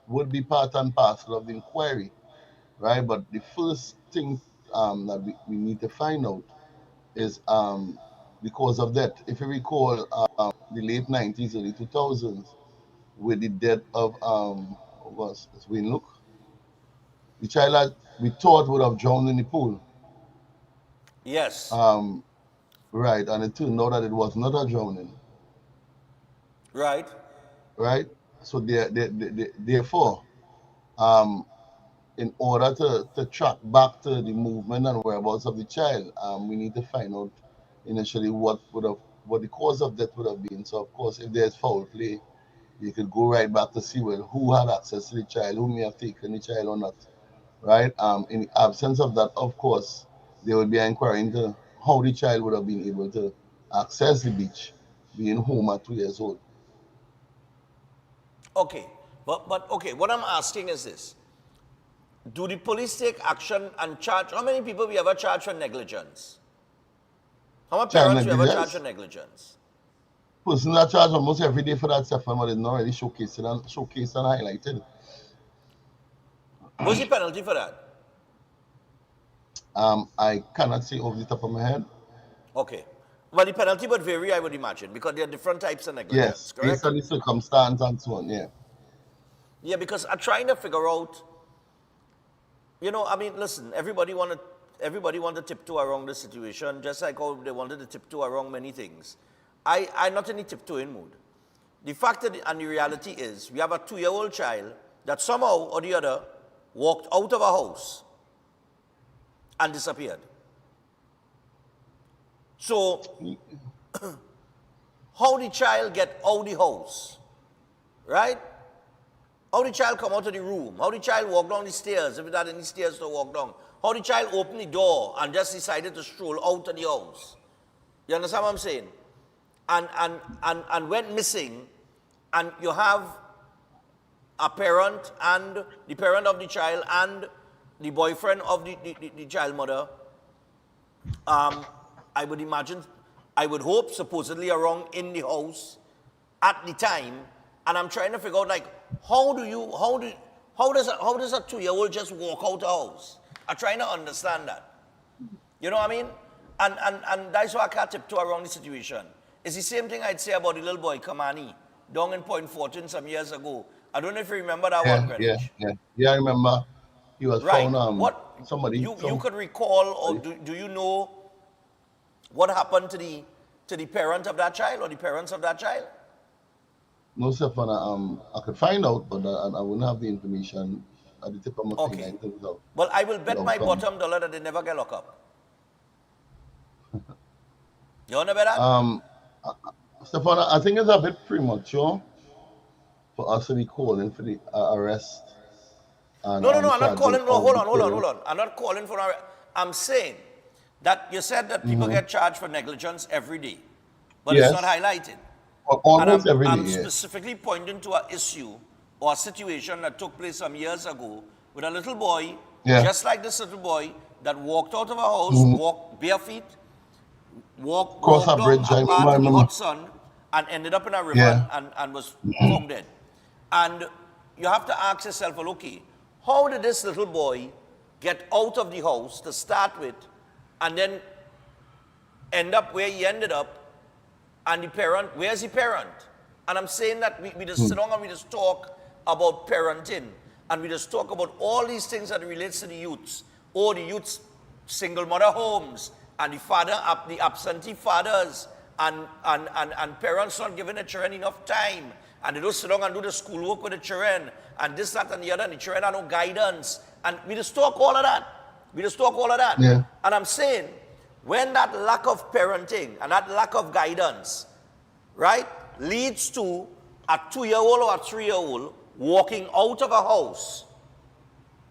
would be part and parcel of the inquiry, right? But the first thing that we need to find out is the cause of death. If you recall, the late 90s, early 2000s, with the death of Wayne Luke, the child that we thought would have drowned in the pool. Yes. Right, and it turned out that it was not a drowning. Right. Right. So therefore, in order to track back to the movement and whereabouts of the child, we need to find out initially what the cause of death would have been. So of course, if there's foul play, you could go right back to see, well, who had access to the child, who may have taken the child or not, right? In the absence of that, of course, there would be an inquiry into how the child would have been able to access the beach, being home at 2 years old. Okay, but okay, what I'm asking is this. Do the police take action and charge? How many people we ever charge for negligence? How many child parents you ever charge negligence. for negligence? Person that charge almost every day for that stuff, but it's not really showcased and highlighted. What's the penalty for that? I cannot say off the top of my head. Okay. Well, the penalty would vary, I would imagine, because there are different types of negligence, Yes, correct? based on the circumstance and so on, yeah. Yeah, because I'm trying to figure out, you know, I mean, listen, everybody wanted to tiptoe around the situation, just like how they wanted to tiptoe around many things. I'm not in the tiptoeing mood. The fact and the reality is, we have a 2-year-old child that somehow or the other walked out of a house and disappeared. So, how the child get out the house, right? How the child come out of the room? How the child walk down the stairs, if it had any stairs to walk down? How the child open the door and just decided to stroll out of the house? You understand what I'm saying? And went missing, and you have a parent and the parent of the child and the boyfriend of the child mother, I would imagine, I would hope, supposedly around in the house at the time, and I'm trying to figure out, like, how does a 2-year-old just walk out the house? I'm trying to understand that. You know what I mean? And that's why I can't tiptoe around the situation. It's the same thing I'd say about the little boy Kamani down in Point Fortin some years ago. I don't know if you remember that one, Greenidge. Yeah, I remember. He was right. found, somebody. You could recall, or do you know what happened to the parent of that child or the parents of that child? No, Stefan, I could find out, but I wouldn't have the information at the tip of my finger. Well, I will bet my bottom dollar that they never get locked up. You want to bet that? Stefan, I think it's a bit premature for us to be calling for the arrest. And, no, I'm not calling. No, hold on. I'm not calling for arrest. I'm saying that you said that people get charged for negligence every day, but it's not highlighted. Almost every day. I'm specifically pointing to an issue or a situation that took place some years ago with a little boy, just like this little boy, that walked out of a house, walked bare feet, walked down a path in the hot sun, and ended up in a river and was found dead. And you have to ask yourself, well, okay, how did this little boy get out of the house to start with, and then end up where he ended up? And the parent, where's the parent? And I'm saying that we just sit down and we just talk about parenting, and we just talk about all these things that relates to the youths, or the youths' single mother homes, and the absentee fathers, and parents not giving the children enough time, and they don't sit down and do the schoolwork with the children, and this, that, and the other, and the children have no guidance, and we just talk all of that. Yeah. And I'm saying, when that lack of parenting and that lack of guidance, right, leads to a 2-year-old or a 3-year-old walking out of a house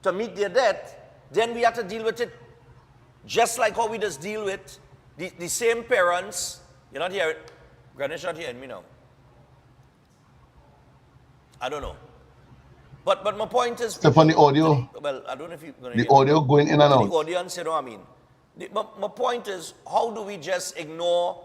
to meet their death, then we have to deal with it just like how we just deal with the same parents. You're not hearing, Greenidge not hearing me now. I don't know. But my point is, Stefan, the audio. Well, I don't know if you're going to hear the audio going in and out. The audience, you know what I mean? My point is, how do we just ignore,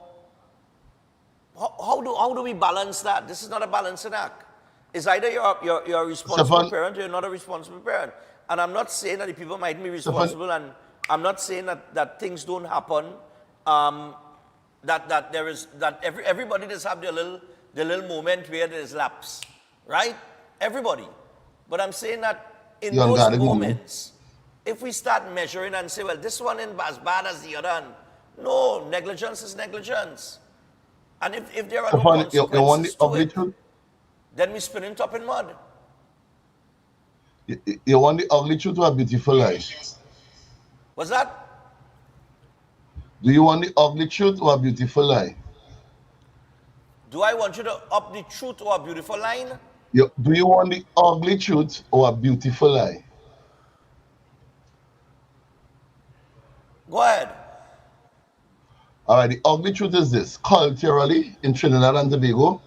how do we balance that? This is not a balancing act. It's either you're a responsible parent or you're not a responsible parent. And I'm not saying that the people might be responsible, and I'm not saying that things don't happen, everybody just have their little moment where there's lapse, right? Everybody. But I'm saying that in those moments, if we start measuring and say, well, this one ain't as bad as the other, no, negligence is negligence. And if there are no consequences to it, then we spin it up in mud. You want the ugly truth or a beautiful lie? What's that? Do you want the ugly truth or a beautiful lie? Do I want you to up the truth or a beautiful line? Do you want the ugly truth or a beautiful lie? Go ahead. All right, the ugly truth is this. Culturally, in Trinidad and Tobago,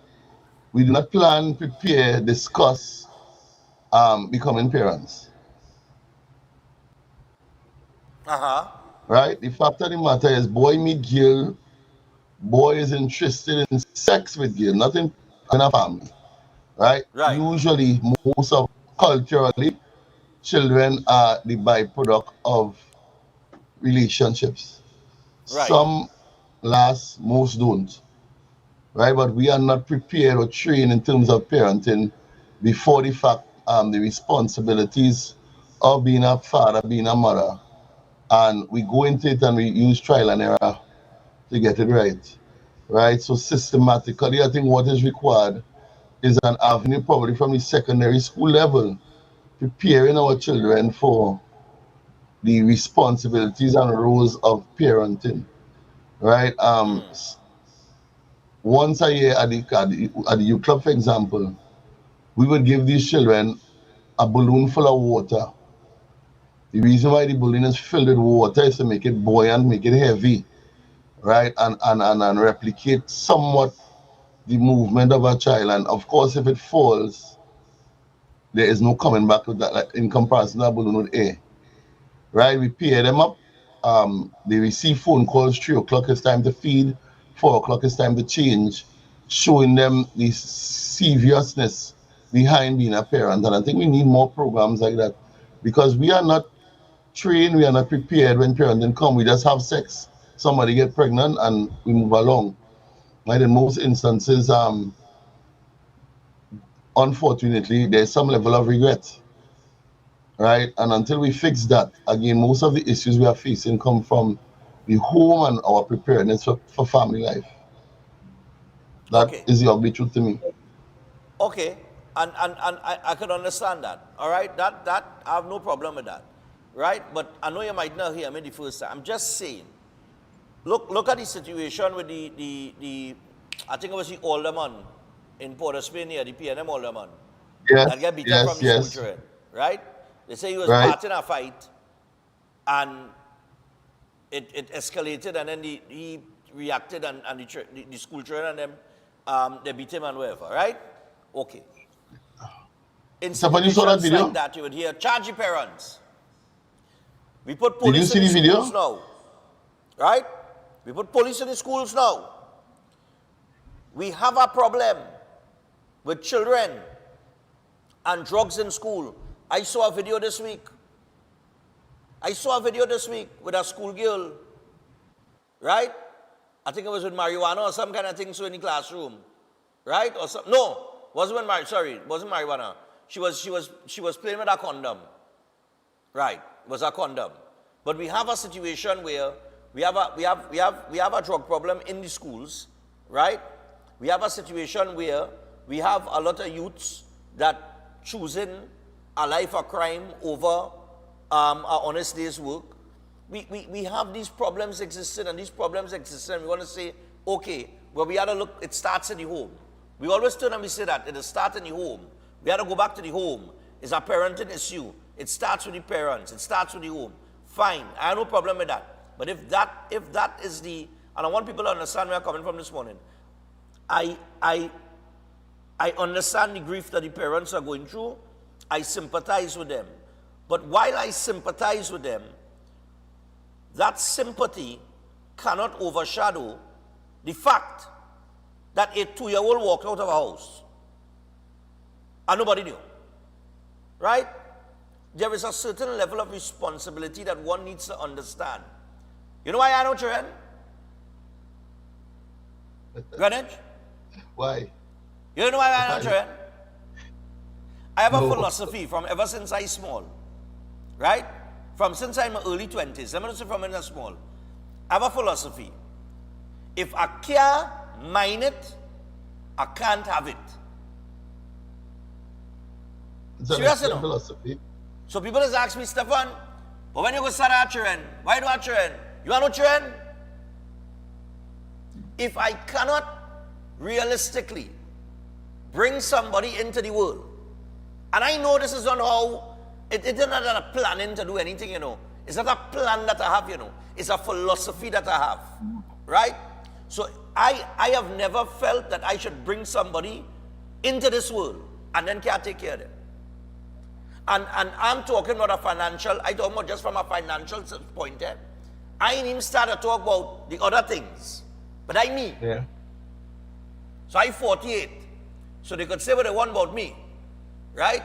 we do not plan, prepare, discuss becoming parents. Uh-huh. Right? The fact of the matter is, boy meet girl boy is interested in sex with girl, not in a family, right? Right. Usually, most of culturally, children are the byproduct of relationships. Right. Some last, most don't, right? But we are not prepared or trained in terms of parenting before the fact, the responsibilities of being a father, being a mother, and we go into it and we use trial and error to get it right, right? So systematically, I think what is required is an avenue probably from the secondary school level, preparing our children for the responsibilities and roles of parenting, right? Once a year at the youth club, for example, we would give these children a balloon full of water. The reason why the balloon is filled with water is to make it buoyant, make it heavy, right? And replicate somewhat the movement of a child. And of course, if it falls, there is no coming back with that, like in comparison to that balloon with air, right? We pair them up. They receive phone calls, 3 o'clock is time to feed, 4 o'clock is time to change, showing them the seriousness behind being a parent. And I think we need more programs like that because we are not trained, we are not prepared when parenting come. We just have sex, somebody get pregnant, and we move along. Right? In most instances, unfortunately, there's some level of regret. Right? And until we fix that, again, most of the issues we are facing come from the home and our preparedness for family life. That is the ugly truth to me. Okay, and I could understand that. All right, that I have no problem with that, right? But I know you might not hear me the first time. I'm just saying. Look at the situation with the I think it was the alderman in Port of Spain here, the PNM alderman. Yes, that got beaten from the school children, right? They say he was parting a fight, and it escalated, and then he reacted, and the school children and them, they beat him and whatever, right? Okay. In situations like that, you would hear, charge the parents. We put police in the schools now, right? We put police in the schools now. We have a problem with children and drugs in school. I saw a video this week. With a schoolgirl, right? I think it was with marijuana or some kind of thing so in the classroom, right? Or some, no, wasn't marijuana. She was playing with a condom, right? It was a condom. But we have a situation where we have a drug problem in the schools, right? We have a situation where we have a lot of youths that choosing a life of crime over a honest day's work. We have these problems existing, and these problems exist, and we want to say, okay, well, we have to look, it starts in the home. We always turn and we say that, it starts in the home. We have to go back to the home. It's a parenting issue. It starts with the parents. It starts with the home. Fine, I have no problem with that. But if that is the, and I want people to understand where I'm coming from this morning, I understand the grief that the parents are going through. I sympathize with them. But while I sympathize with them, that sympathy cannot overshadow the fact that a 2-year-old walked out of a house and nobody knew. Right? There is a certain level of responsibility that one needs to understand. You know why I know children? Greenidge? Why? You know why I know children? I have a philosophy from ever since I small, right? From since I'm in my early 20s, let me say from when I'm small. I have a philosophy. If I can't mine it, I can't have it. Serious, you know? Philosophy. So people just ask me, Stefan, but when you go start our children, why do our children? You want no children? If I cannot realistically bring somebody into the world, and I know this is not how, it's not a planning to do anything, you know. It's not a plan that I have, you know. It's a philosophy that I have, right? So I have never felt that I should bring somebody into this world and then can't take care of them. And I'm talking about a financial, I talk about just from a financial point. I didn't even start to talk about the other things, But I me. Yeah. So I 48. So they could say what they want about me. Right?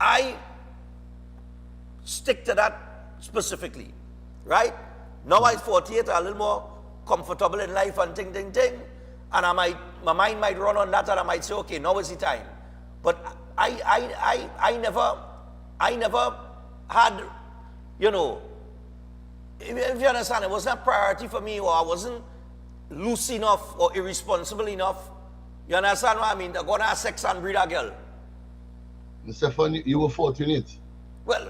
I stick to that specifically. Right? Now I'm 48, I'm a little more comfortable in life and ting. And my mind might run on that and I might say, okay, now is the time. But I never had, you know, if you understand, it wasn't a priority for me, or I wasn't loose enough or irresponsible enough. You understand what I mean? They're going to have sex and breed a girl. Stefan, you were fortunate. Well,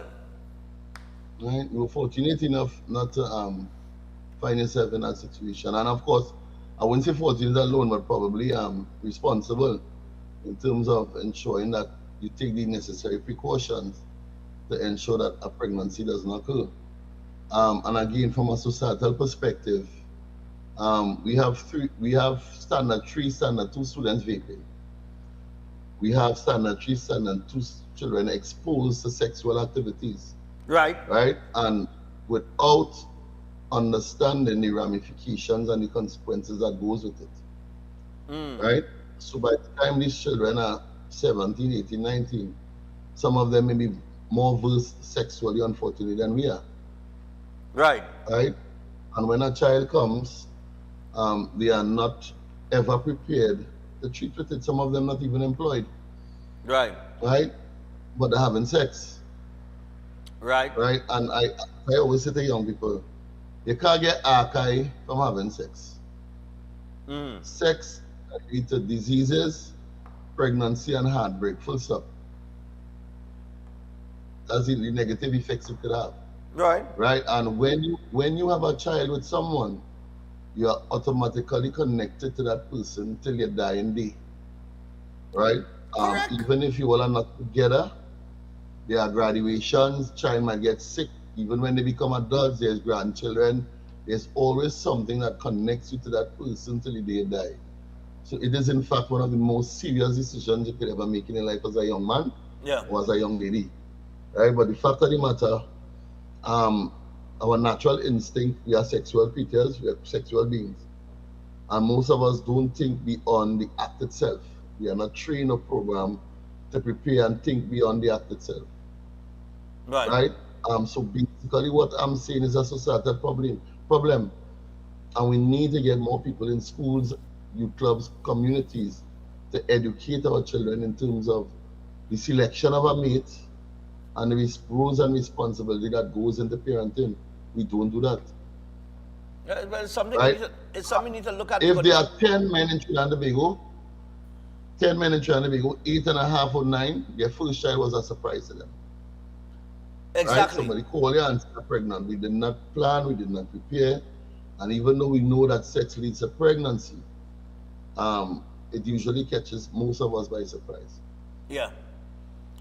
right? You were fortunate enough not to find yourself in that situation. And of course, I wouldn't say fortunate alone, but probably responsible in terms of ensuring that you take the necessary precautions to ensure that a pregnancy doesn't occur. And again, from a societal perspective, we have standard 3, standard 2 students vaping. We have standard 3, standard 2 children exposed to sexual activities. Right. Right? And without understanding the ramifications and the consequences that goes with it. Right? So by the time these children are 17, 18, 19, some of them may be more versed sexually, unfortunately, than we are. Right. Right? And when a child comes, they are not ever prepared to treat with it. Some of them not even employed. Right. Right? But they're having sex. Right. Right? And I always say to young people, you can't get archive from having sex. Sex leads to diseases, pregnancy, and heartbreak. Full stop. That's the negative effects it could have. Right. Right. And when you have a child with someone, you are automatically connected to that person till your dying day. Right? Even if you all are not together, there are graduations, child might get sick. Even when they become adults, there's grandchildren. There's always something that connects you to that person till the day you die. So it is in fact one of the most serious decisions you could ever make in your life as a young man or as a young lady. Right? But the fact of the matter, our natural instinct, we are sexual creatures, we are sexual beings. And most of us don't think beyond the act itself. We are not trained or programmed to prepare and think beyond the act itself. Right. Right? So basically what I'm saying is a societal problem. And we need to get more people in schools, youth clubs, communities to educate our children in terms of the selection of a mate and the roles and responsibility that goes into parenting. We don't do that. It's something, right? It's something we need to look at. If there are 10 men in Trinidad and Tobago, 8 and a half or 9, their first child was a surprise to them. Exactly. Right? Somebody called you and said pregnant. We did not plan, we did not prepare. And even though we know that sex leads to pregnancy, it usually catches most of us by surprise. Yeah.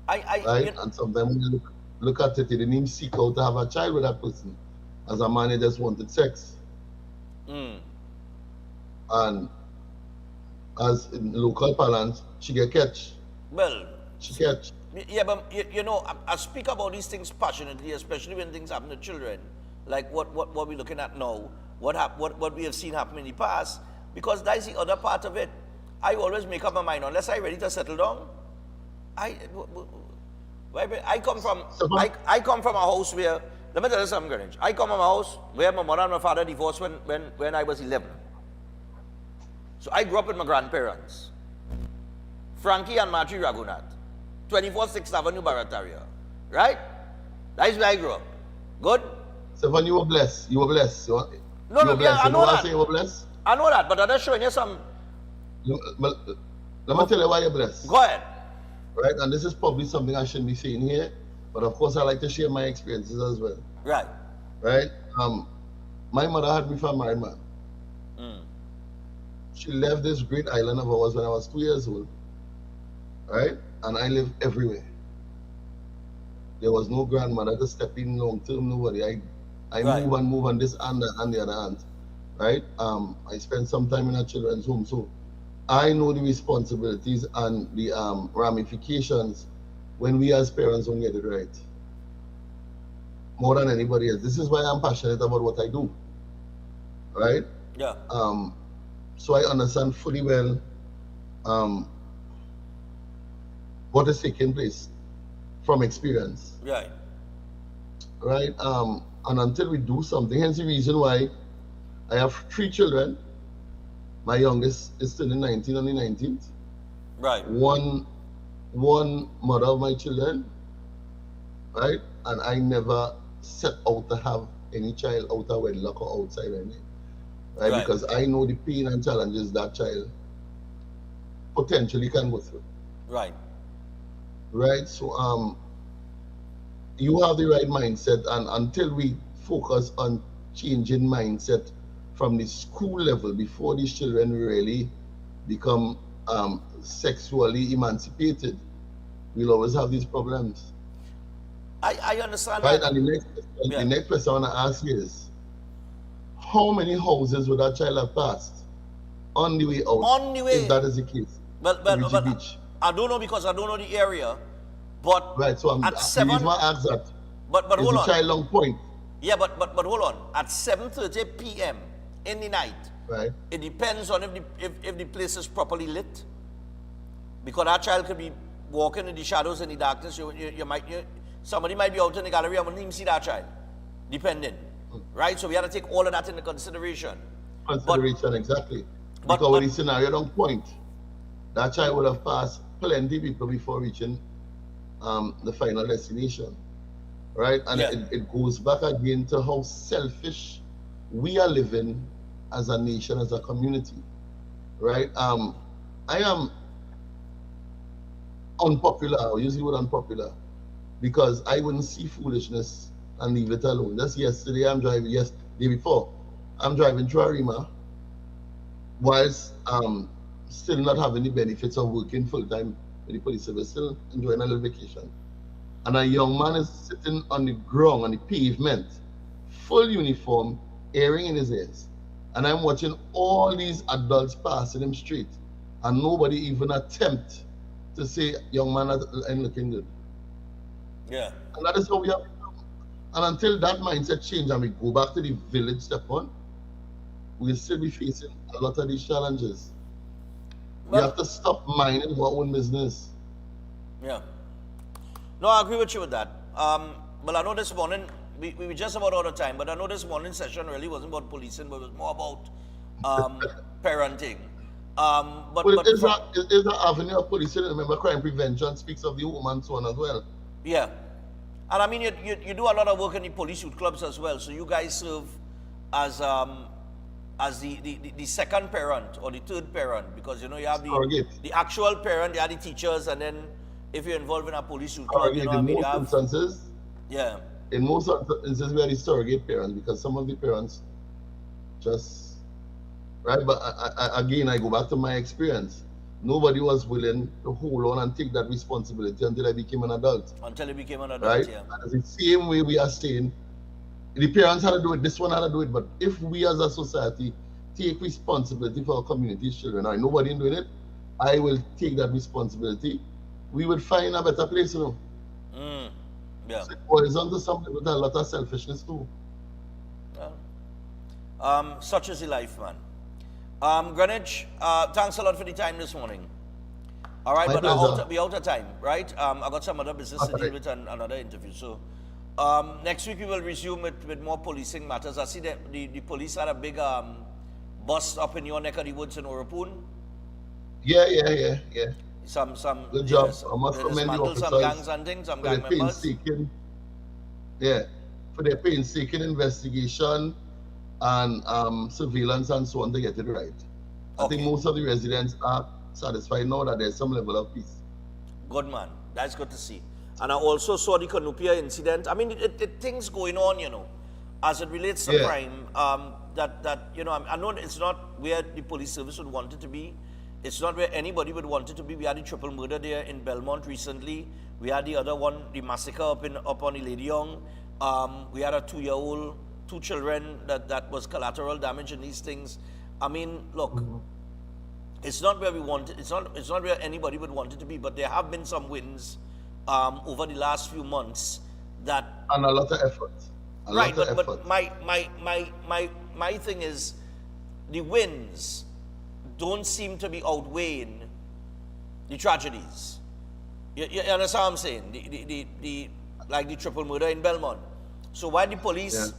Right? And sometimes when you look at it, you didn't even seek out to have a child with that person. As a man, you just wanted sex. And as in local parlance, she get catch. Well, she catch. Yeah, but you know, I speak about these things passionately, especially when things happen to children, like what we're looking at now, what we have seen happen in the past, because that's the other part of it. I always make up my mind, unless I'm ready to settle down. I come from a house where, let me tell you something, Greenidge. I come from a house where my mother and my father divorced when I was 11. So I grew up with my grandparents, Frankie and Marjorie Raghunath, 24 6th Avenue, Barataria. Right? That's where I grew up. Good? So when you were blessed, you were blessed. I know that. You were blessed? I know that, but I'm just showing you some. Let me tell you why you're blessed. Go ahead. Right? And this is probably something I shouldn't be saying here, but of course I like to share my experiences as well. Right. Right? My mother had me for a married man. She left this great island of ours when I was 2 years old. Right? And I lived everywhere. There was no grandmother to step in long term, nobody. I move on this and the other hand. Right? I spent some time in a children's home. So I know the responsibilities and the ramifications when we as parents don't get it right. More than anybody else. This is why I'm passionate about what I do. Right? Yeah. So I understand fully well what is taking place from experience. Right. Right? And until we do something, hence the reason why I have 3 children. My youngest is turning 19 on the 19th. Right. One mother of my children, right? And I never set out to have any child out of wedlock or outside any, right? Right. Because I know the pain and challenges that child potentially can go through. Right. Right? So you have the right mindset, and until we focus on changing mindset from the school level before these children really become sexually emancipated, we'll always have these problems. I understand right? that. And the next question I want to ask you is, how many houses would that child have passed on the way out? On the way. If that is the case. But I don't know, because I don't know the area. But right, so at 7, the reason why I ask that but is hold the on. child long point. Yeah, but hold on. At 7:30 p.m. in the night, right? It depends on if the place is properly lit. Because that child could be walking in the shadows in the darkness. Somebody might be out in the gallery and wouldn't even see that child, depending. Right? So we have to take all of that into consideration. Exactly. Because with the scenario don't point, that child would have passed plenty of people before reaching the final destination. Right? And it goes back again to how selfish we are living as a nation, as a community. Right? I am unpopular, I'll use the word unpopular, because I wouldn't see foolishness and leave it alone. Just yesterday, day before, I'm driving through Arima, whilst still not having the benefits of working full-time with the police service, still enjoying a little vacation. And a young man is sitting on the ground, on the pavement, full uniform, earring in his ears. And I'm watching all these adults passing him straight, and nobody even attempt to say, young man, I'm looking good. Yeah. And that is how we have become. And until that mindset change and we go back to the village step one, we'll still be facing a lot of these challenges. We have to stop minding our own business. Yeah. No, I agree with you with that. But I know this morning, we were just about out of time, but I know this morning session really wasn't about policing, but it was more about parenting. Is that avenue of policing? Remember, crime prevention speaks of the home and so on as well. Yeah. And I mean, you do a lot of work in the police youth clubs as well. So you guys serve as the second parent or the third parent, because you have the actual parent, they are the teachers, and then if you're involved in a police youth club, you know what I mean? In most instances, we are the surrogate parents, because some of the parents just, right? But again, I go back to my experience. Nobody was willing to hold on and take that responsibility until I became an adult. Until you became an adult, right? Yeah. And it's the same way we are saying, the parents had to do it, this one had to do it, but if we as a society take responsibility for our community's children, now nobody doing it, I will take that responsibility, we would find a better place, Yeah. So it boils down to something with a lot of selfishness too. Such is the life, man. Greenidge, thanks a lot for the time this morning. All right, but we're out of time, right? I got some other business to deal with and another interview. So next week we will resume with more policing matters. I see that the police had a big bust up in your neck of the woods in Orapun. Yeah. Some good job. I must commend the officers some gangs and things, some gang members. For their painstaking investigation and surveillance and so on to get it right. I think most of the residents are satisfied now that there's some level of peace. Good, man. That's good to see. And I also saw the Canupia incident. I mean, things going on, as it relates to crime. I know it's not where the police service would want it to be. It's not where anybody would want it to be. We had the triple murder there in Belmont recently. We had the other one, the massacre up on the Lady Young. We had a 2-year-old, 2 children that was collateral damage in these things. I mean, look, it's not where we want it. It's not where anybody would want it to be. But there have been some wins over the last few months and a lot of effort. But my thing is, the wins don't seem to be outweighing the tragedies. You understand what I'm saying? Like the triple murder in Belmont. So why the police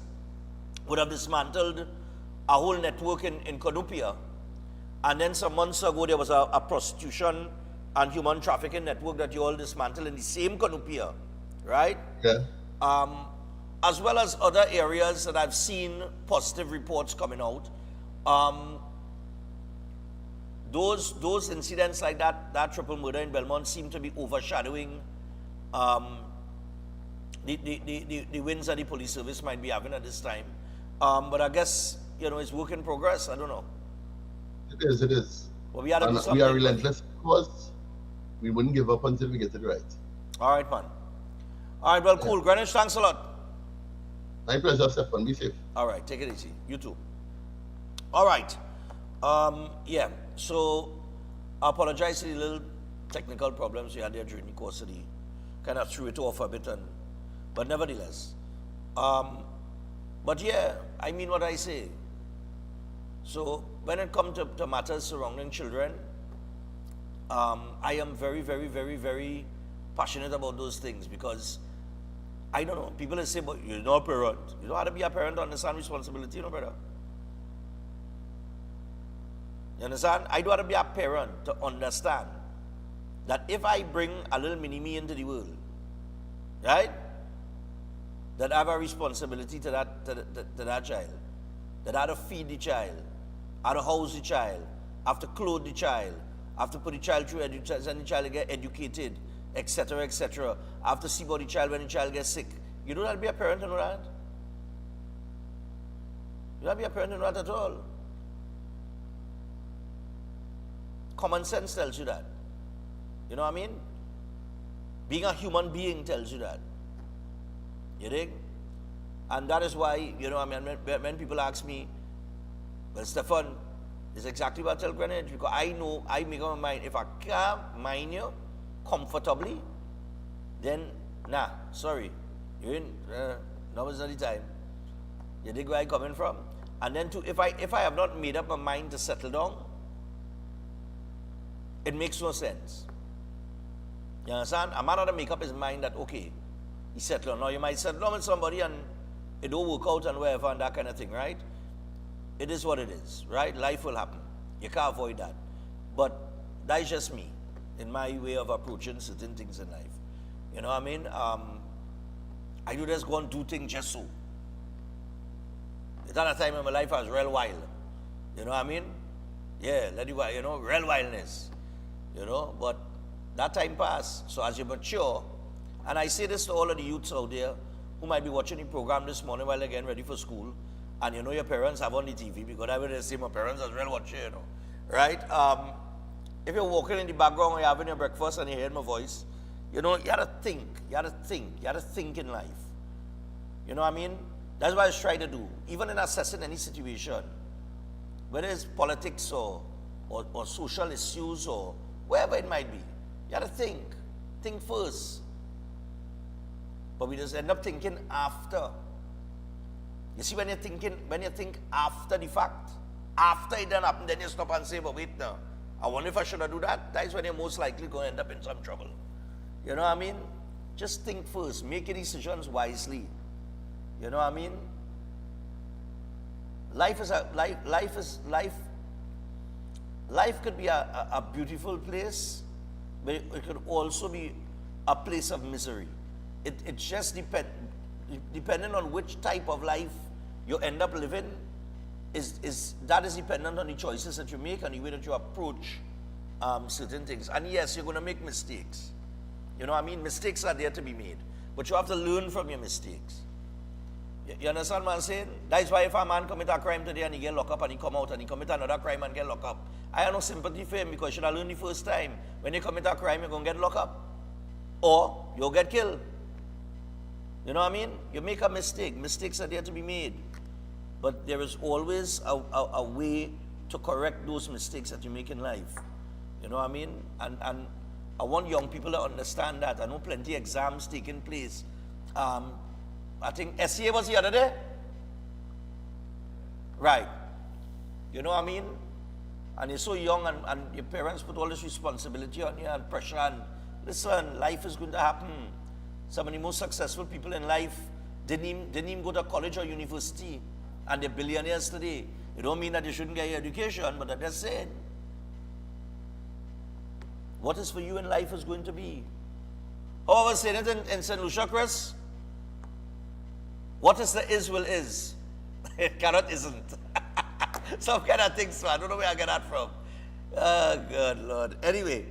would have dismantled a whole network in Cunupia, and then some months ago there was a prostitution and human trafficking network that you all dismantled in the same Cunupia, right? Yeah. As well as other areas that I've seen positive reports coming out. Those incidents like that triple murder in Belmont seem to be overshadowing the wins that the police service might be having at this time. But I guess, it's work in progress. I don't know. It is. Well, we are relentless because we wouldn't give up until we get it right. All right, man. All right, well, cool. Greenidge, thanks a lot. My pleasure, Stefan. Be safe. All right, take it easy. You too. All right. So I apologize for the little technical problems we had there during the course of the, kind of threw it off a bit, but nevertheless. But yeah, I mean what I say. So when it comes to matters surrounding children, I am very, very, very, very passionate about those things because I don't know, people say, but you're not a parent. You don't have to be a parent to understand responsibility, brother. You understand? I do have to be a parent to understand that if I bring a little mini-me into the world, right, that I have a responsibility to that child, that I have to feed the child, I have to house the child, I have to clothe the child, I have to put the child through education, and the child get educated, etc., etc. I have to see about the child when the child gets sick. You don't have to be a parent to know that. You don't have to be a parent to know that at all. Common sense tells you that. You know what I mean? Being a human being tells you that. You dig? And that is why, when people ask me, well, Stefan, it's exactly what I tell Greenidge, because I know, I make up my mind, if I can't mind you comfortably, then, nah, sorry, you ain't, now is not the time. You dig where I'm coming from? And then if I have not made up my mind to settle down, it makes no sense. You understand? A man ought to make up his mind that, okay, he settled down. Now, you might settle down with somebody and it don't work out and whatever and that kind of thing, right? It is what it is, right? Life will happen. You can't avoid that. But that's just me, in my way of approaching certain things in life. You know what I mean? I do just go and do things just so. At a time in my life I was real wild. You know what I mean? Yeah, real wildness. But that time passed. So as you mature, and I say this to all of the youths out there who might be watching the program this morning while they're getting ready for school, and your parents have on the TV, because I would say my parents as well watching, right? If you're walking in the background and you're having your breakfast and you hear my voice, you gotta think, you gotta think in life. You know what I mean? That's what I try to do, even in assessing any situation, whether it's politics or social issues or wherever it might be. You gotta think first. But we just end up thinking after. You see, when you think after the fact, after it done happened, then you stop and say, but wait now, I wonder if I should have do that. That is when you're most likely going to end up in some trouble. You know what I mean? Just think first. Make your decisions wisely. You know what I mean? Life could be a beautiful place, but it could also be a place of misery. It just depending on which type of life you end up living, is dependent on the choices that you make and the way that you approach certain things. And yes, you're going to make mistakes. You know what I mean? Mistakes are there to be made, but you have to learn from your mistakes. You understand what I'm saying? That's why if a man commit a crime today and he get locked up and he come out and he commit another crime and get locked up, I have no sympathy for him, because you should have learned the first time. When you commit a crime, you're going to get locked up. Or you'll get killed. You know what I mean? You make a mistake. Mistakes are there to be made. But there is always a way to correct those mistakes that you make in life. You know what I mean? And I want young people to understand that. I know plenty of exams taking place. I think SCA was the other day. Right. You know what I mean? and you're so young, and your parents put all this responsibility on you and pressure, and listen, life is going to happen. Some of the most successful people in life didn't even go to college or university, and they're billionaires today. It don't mean that you shouldn't get your education, but I'm just saying, what is for you in life is going to be. Oh, I was saying it in St. Lucia, Chris. What is the is will is. It cannot isn't. Some kind of thing, so I don't know where I get that from. Oh, good Lord. Anyway,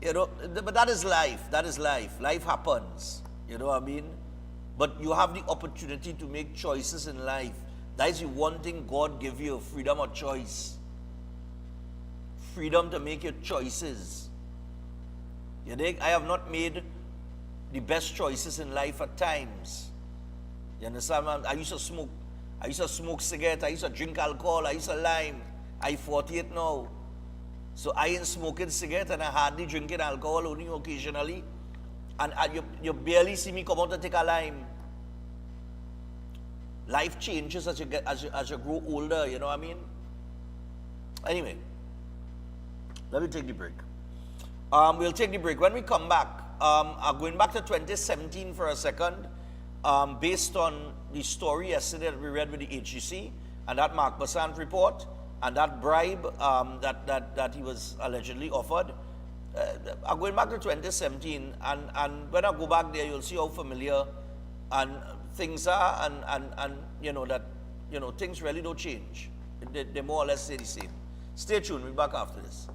you know, but that is life. That is life. Life happens. You know what I mean? But you have the opportunity to make choices in life. That is the one thing God give you, freedom of choice. Freedom to make your choices. You think? I have not made the best choices in life at times. You understand? I used to smoke. I used to smoke cigarettes. I used to drink alcohol. I used to lime. I'm 48 now. So I ain't smoking cigarettes and I hardly drinking alcohol, only occasionally. And you barely see me come out to take a lime. Life changes as you grow older, you know what I mean? Anyway, let me take the break. We'll take the break. When we come back, going back to 2017 for a second, based on the story yesterday that we read with the HEC, and that Mark Basant report, and that bribe that he was allegedly offered, I'm going back to 2017, and when I go back there, you'll see how familiar and things are, and you know that, you know, things really don't change. They more or less stay the same. Stay tuned. We'll be back after this.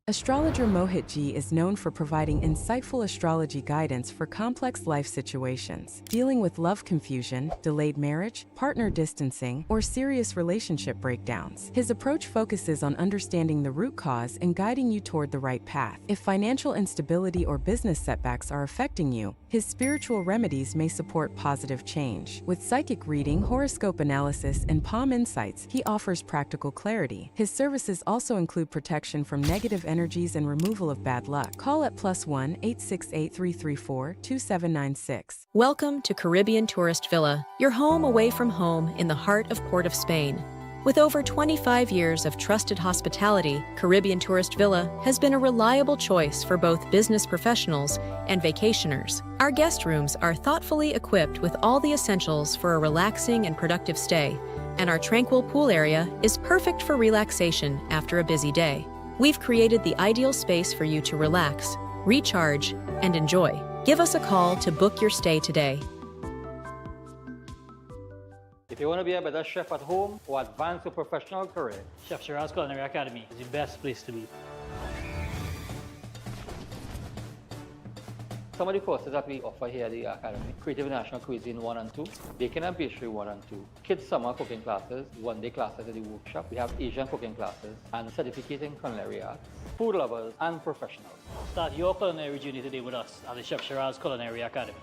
Astrologer Mohit Ji is known for providing insightful astrology guidance for complex life situations, dealing with love confusion, delayed marriage, partner distancing, or serious relationship breakdowns. His approach focuses on understanding the root cause and guiding you toward the right path. If financial instability or business setbacks are affecting you, his spiritual remedies may support positive change. With psychic reading, horoscope analysis, and palm insights, he offers practical clarity. His services also include protection from negative energies and removal of bad luck. Call at +1 868 334 2796. Welcome to Caribbean Tourist Villa, your home away from home in the heart of Port of Spain. With over 25 years of trusted hospitality, Caribbean Tourist Villa has been a reliable choice for both business professionals and vacationers. Our guest rooms are thoughtfully equipped with all the essentials for a relaxing and productive stay, and our tranquil pool area is perfect for relaxation after a busy day. We've created the ideal space for you to relax, recharge, and enjoy. Give us a call to book your stay today. If you want to be a better chef at home or advance your professional career, Chef Shiraz Culinary Academy is the best place to be. some of the courses that we offer here at the Academy: Creative National Cuisine 1 and 2, Baking and Pastry 1 and 2, Kids Summer Cooking Classes, one-day classes at the workshop. We have Asian cooking classes and certificate in culinary arts, food lovers and professionals. Start your culinary journey today with us at the Chef Shiraz Culinary Academy.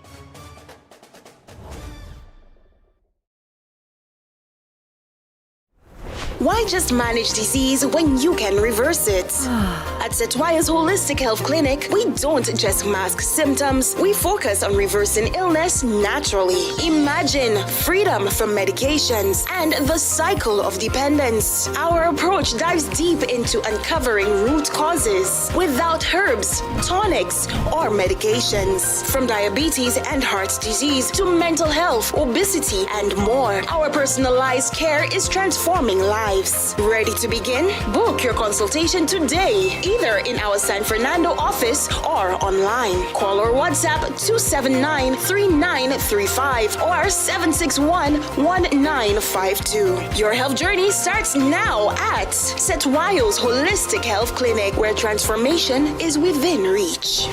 Why just manage disease when you can reverse it? At Setwaya's Holistic Health Clinic, we don't just mask symptoms, we focus on reversing illness naturally. Imagine freedom from medications and the cycle of dependence. Our approach dives deep into uncovering root causes without herbs, tonics, or medications. From diabetes and heart disease to mental health, obesity, and more, our personalized care is transforming lives. Ready to begin? Book your consultation today, either in our San Fernando office or online. Call or WhatsApp 279-3935 or 761-1952. Your health journey starts now at Setwaya's Holistic Health Clinic, where transformation is within reach.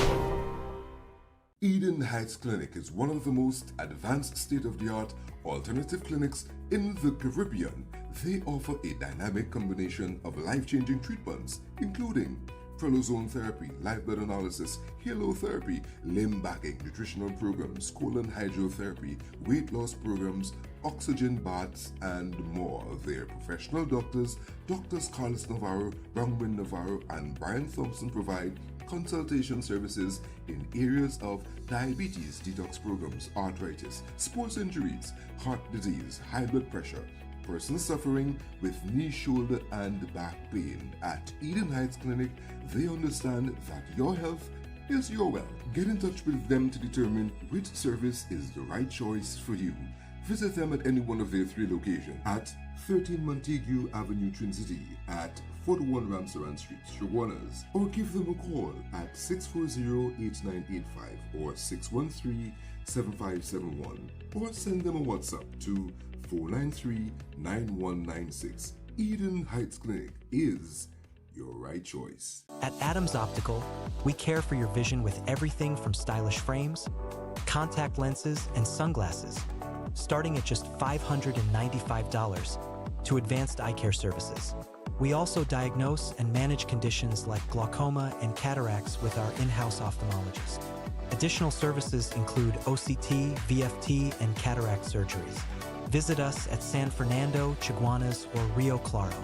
Eden Heights Clinic is one of the most advanced state-of-the-art alternative clinics in the Caribbean. They offer a dynamic combination of life-changing treatments, including prednisone therapy, live blood analysis, halotherapy, limb backing, nutritional programs, colon hydrotherapy, weight loss programs, oxygen baths, and more. Their professional doctors, Drs. Carlos Navarro, Bronwyn Navarro, and Brian Thompson provide consultation services in areas of diabetes detox programs, arthritis, sports injuries, heart disease, high blood pressure, persons suffering with knee, shoulder, and back pain. At Eden Heights Clinic, they understand that your health is your wealth. Get in touch with them to determine which service is the right choice for you. Visit them at any one of their 3 locations at 13 Montague Avenue, Twin City, at 41 Ramsaran Street, Shoguanas, or give them a call at 640-8985 or 613-7571, or send them a WhatsApp to 493-9196. Eden Heights Clinic is your right choice. At Adams Optical, we care for your vision with everything from stylish frames, contact lenses, and sunglasses, starting at just $595, to advanced eye care services. We also diagnose and manage conditions like glaucoma and cataracts with our in-house ophthalmologist. Additional services include OCT, VFT, and cataract surgeries. Visit us at San Fernando, Chaguanas, or Rio Claro.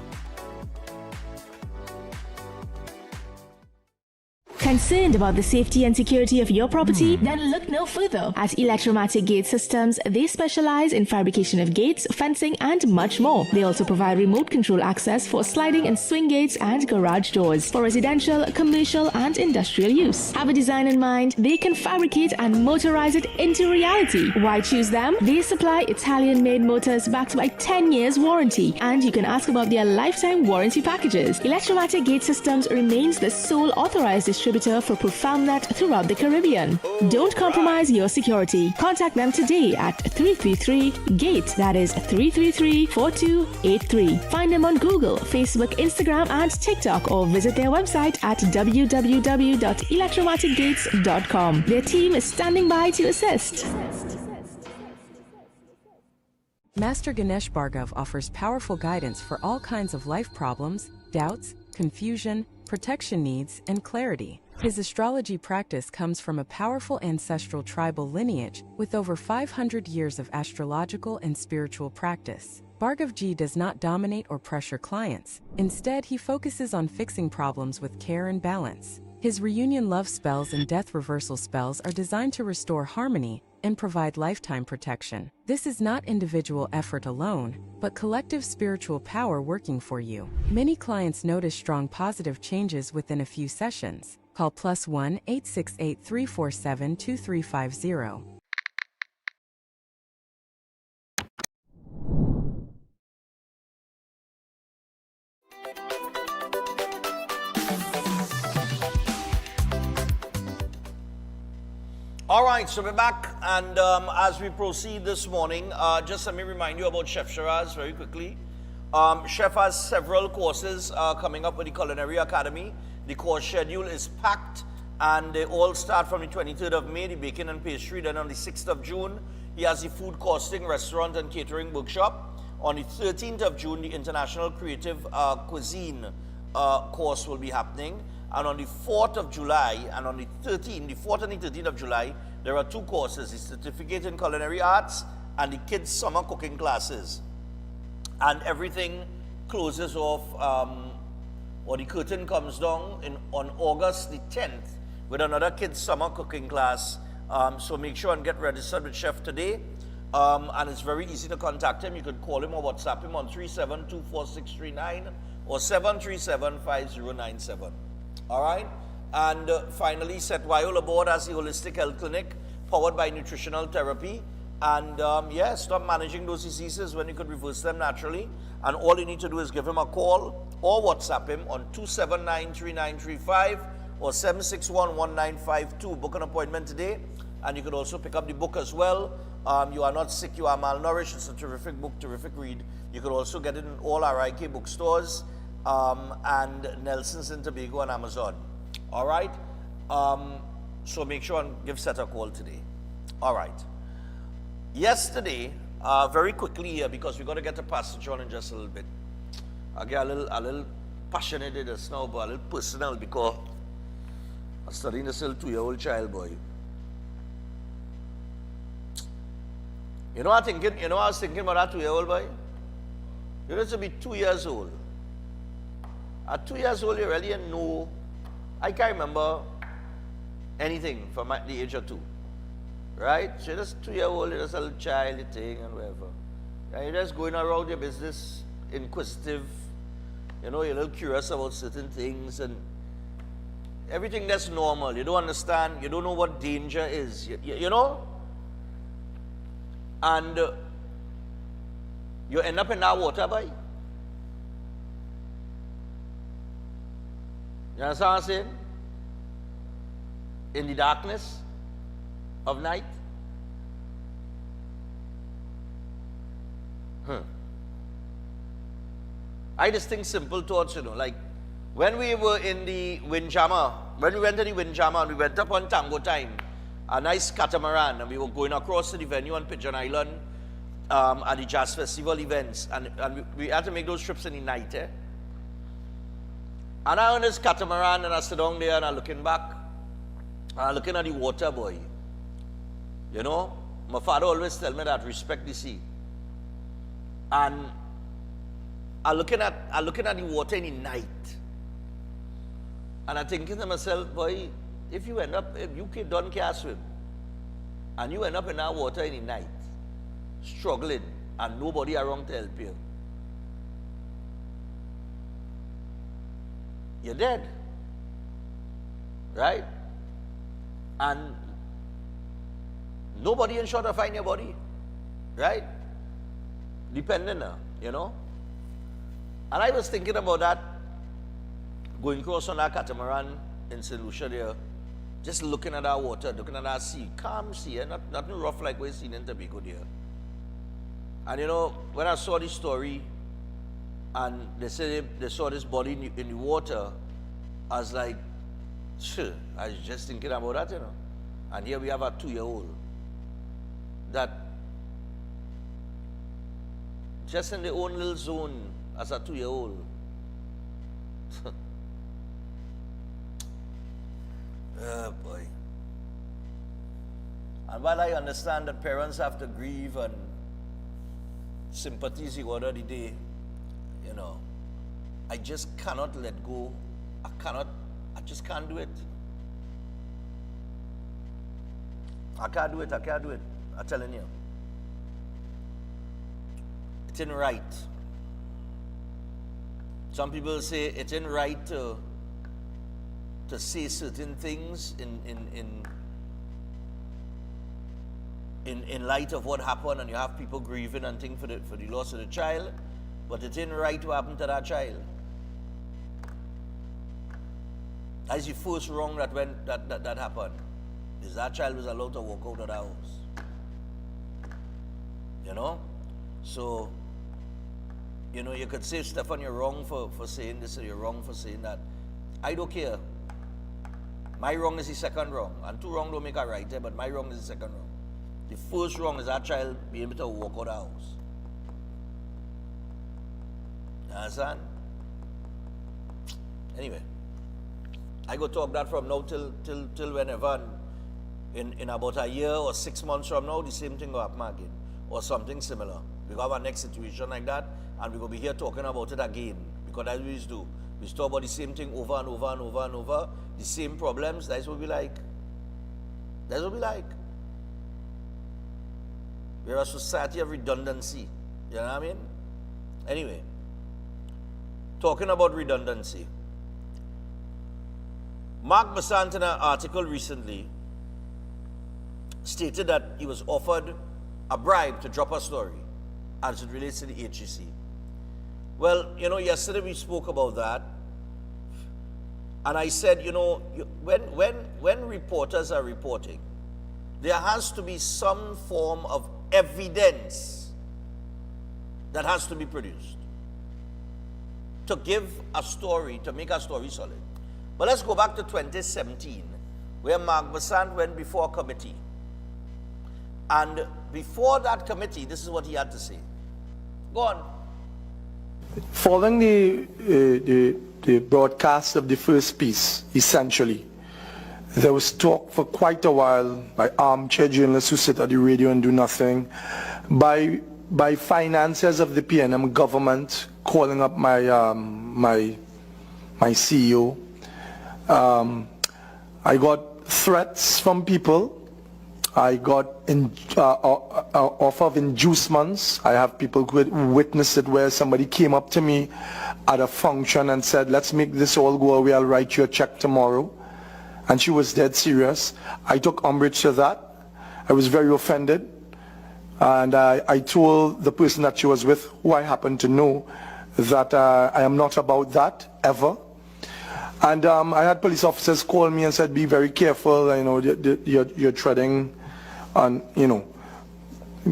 Concerned about the safety and security of your property? Then look no further. At Electromatic Gate Systems, they specialize in fabrication of gates, fencing, and much more. They also provide remote control access for sliding and swing gates and garage doors for residential, commercial, and industrial use. Have a design in mind? They can fabricate and motorize it into reality. Why choose them? They supply Italian-made motors backed by 10 years warranty, and you can ask about their lifetime warranty packages. Electromatic Gate Systems remains the sole authorized distributor for ProfoundNet throughout the Caribbean. Don't compromise your security. Contact them today at 333-GATE. That is 333-4283. Find them on Google, Facebook, Instagram, and TikTok, or visit their website at www.electromaticgates.com. Their team is standing by to assist. Master Ganesh Bhargav offers powerful guidance for all kinds of life problems, doubts, confusion, protection needs, and clarity. His astrology practice comes from a powerful ancestral tribal lineage with over 500 years of astrological and spiritual practice. Bhargavji does not dominate or pressure clients. Instead, he focuses on fixing problems with care and balance. His reunion love spells and death reversal spells are designed to restore harmony and provide lifetime protection. This is not individual effort alone, but collective spiritual power working for you. Many clients notice strong positive changes within a few sessions. Call +1 868 347 2350. All right, so we're back, and as we proceed this morning, just let me remind you about Chef Shiraz very quickly. Chef has several courses coming up with the Culinary Academy. The course schedule is packed, and they all start from the 23rd of May, the baking and pastry. Then on the 6th of June, he has the food costing, restaurant, and catering workshop. On the 13th of June, the International Creative Cuisine course will be happening. And on the 4th of July, and on the 4th and the 13th of July, there are 2 courses, the Certificate in Culinary Arts and the Kids Summer Cooking Classes. And everything closes off, or the curtain comes down on August the 10th with another Kids Summer Cooking Class. So make sure and get registered with Chef today. And it's very easy to contact him. You could call him or WhatsApp him on 3724639 or 7375097. All right, and finally, Setwayo aboard as the Holistic Health Clinic, powered by nutritional therapy. And yeah, stop managing those diseases when you could reverse them naturally. And all you need to do is give him a call or WhatsApp him on 2793935 or 7611952. Book an appointment today, and you could also pick up the book as well. You are not sick, you are malnourished. It's a terrific book, terrific read. You could also get it in all RIK bookstores. And Nelson's in Tobago and Amazon. All right? So make sure and give Seth a call today. All right. Yesterday, very quickly here, because we're going to get to Pastor John in just a little bit. I'll get a little passionate in this now, but a little personal because I'm studying this little 2-year-old child boy. You know what I was thinking about that 2-year-old boy? You know, to be 2 years old. At 2 years old, you really didn't know. I can't remember anything from the age of 2. Right? So you're just 2-year-old, you're just a little child, you thing and whatever. And you're just going around your business, inquisitive. You know, you're a little curious about certain things and everything that's normal. You don't understand, you don't know what danger is. You know? And you end up in that water, boy. You understand what I'm saying? In the darkness of night. I just think simple thoughts, you know, like when we were in the Windjammer, when we went to the Windjammer and we went up on Tango Time, a nice catamaran, and we were going across to the venue on Pigeon Island at the Jazz Festival events, and we had to make those trips in the night, eh? And I on this catamaran and I sit down there and I'm looking back, and I'm looking at the water, boy. You know, my father always tell me that respect the sea. And I'm looking at the water in the night. And I'm thinking to myself, boy, if you don't care swim, and you end up in that water in the night, struggling, and nobody around to help you, you're dead. Right? And nobody in short to find your body. Right? Depending now, you know? And I was thinking about that, going across on that catamaran in St. Lucia there, just looking at that water, looking at that sea, calm sea, nothing rough like we've seen in Tobago there. And you know, when I saw this story, and they said they saw this body in the water, I was like, sure, I was just thinking about that, you know. And here we have a 2-year-old that just in their own little zone as a 2-year-old. Oh boy. And while I understand that parents have to grieve and sympathies the order of the day, you know, I just cannot let go. I just can't do it. I can't do it. I'm telling you. It ain't right. Some people say it ain't right to say certain things in light of what happened, and you have people grieving and things for the loss of the child, but it ain't right what happened to that child. That is the first wrong that happened. Is that child was allowed to walk out of the house. You know? So, you know, you could say, Stefan, you're wrong for saying this, or you're wrong for saying that. I don't care. My wrong is the second wrong. And 2 wrongs don't make a right, but my wrong is the second wrong. The first wrong is that child being able to walk out of the house. You understand? Anyway, I go talk that from now till whenever. In about a year or 6 months from now, the same thing will happen again, or something similar. We have our next situation like that, and we're going to be here talking about it again, because that's what we used to do. We talk about the same thing over and over and over and over, the same problems. That's what we like. That's what we like. We're a society of redundancy. You know what I mean? Anyway, talking about redundancy. Mark Basant, in an article recently, stated that he was offered a bribe to drop a story as it relates to the HEC. Well, you know, yesterday we spoke about that, and I said, you know, when reporters are reporting, there has to be some form of evidence that has to be produced to give a story, to make a story solid. But let's go back to 2017, where Mark Basant went before a committee. And before that committee, this is what he had to say. Go on. Following the the broadcast of the first piece, essentially, there was talk for quite a while by armchair journalists who sit at the radio and do nothing, by financiers of the PNM government calling up my CEO. I got threats from people. I got offer of inducements. I have people who witnessed it where somebody came up to me at a function and said, let's make this all go away, I'll write you a check tomorrow. And she was dead serious. I took umbrage to that. I was very offended. And I told the person that she was with, who I happen to know, that I am not about that, ever. And I had police officers call me and said, be very careful, you know, you're treading on, you know,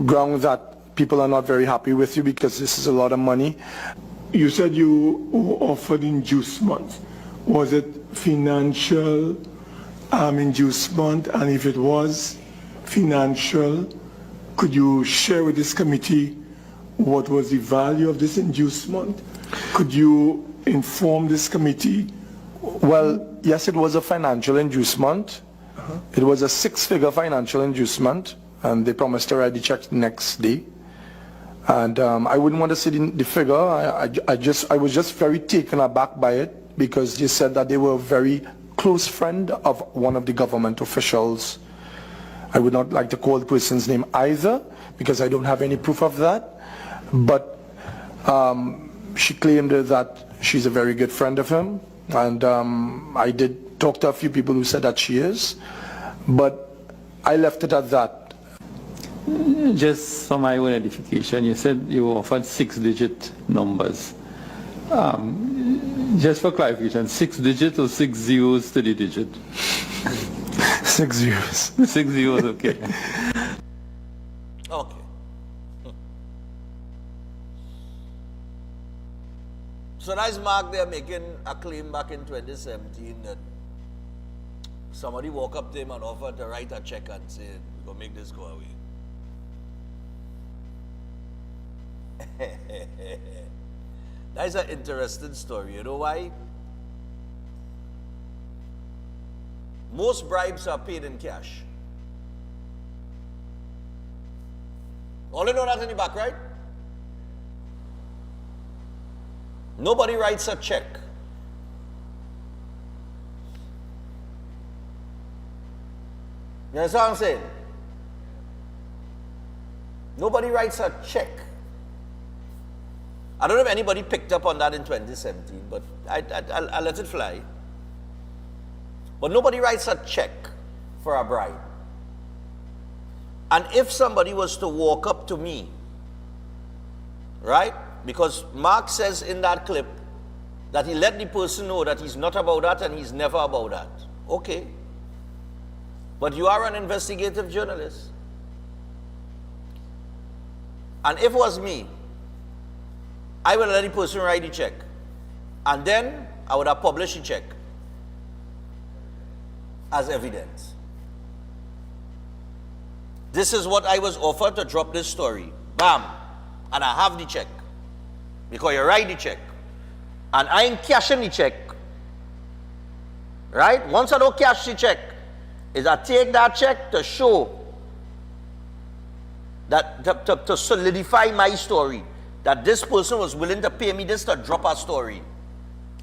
ground that people are not very happy with you because this is a lot of money. You said you were offered inducement. Was it financial inducement? And if it was financial, could you share with this committee what was the value of this inducement? Could you inform this committee? Well, yes, it was a financial inducement. It was a 6-figure financial inducement, and they promised to write the check the next day. And I wouldn't want to say the figure. I was just very taken aback by it because they said that they were a very close friend of one of the government officials. I would not like to call the person's name either because I don't have any proof of that. But she claimed that she's a very good friend of him. And I did talk to a few people who said that she is, but I left it at that. Just for my own edification, you said you were offered 6-digit numbers. Just for clarification, 6 digits or 6 zeros to the digit? 6 zeros. 6 zeros, okay. Okay. So nice, Mark, they're making a claim back in 2017 that somebody walked up to him and offered to write a check and say, we're going to make this go away. That's an interesting story. You know why? Most bribes are paid in cash. All you know that in the back, right? Nobody writes a check. You understand what I'm saying? Nobody writes a check. I don't know if anybody picked up on that in 2017, but I'll let it fly. But nobody writes a check for a bribe. And if somebody was to walk up to me, right? Because Mark says in that clip that he let the person know that he's not about that and he's never about that. Okay. But you are an investigative journalist. And if it was me, I would let the person write the check. And then I would have published the check as evidence. This is what I was offered to drop this story. Bam. And I have the check. Because you write the check. And I ain't cashing the check. Right? Once I don't cash the check, is I take that check to show that to solidify my story. That this person was willing to pay me this to drop a story.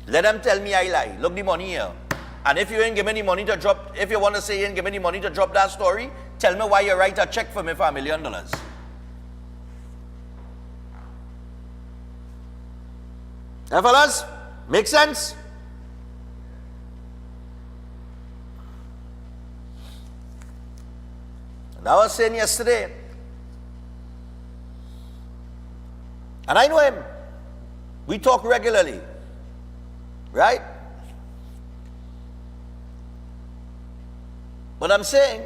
Let them tell me I lie. Look the money here. And if you ain't give me any money to drop, if you want to say you ain't give me any money to drop that story, tell me why you write a check for me for $1 million. Hey fellas, make sense? And I was saying yesterday, and I know him, we talk regularly, right? But I'm saying,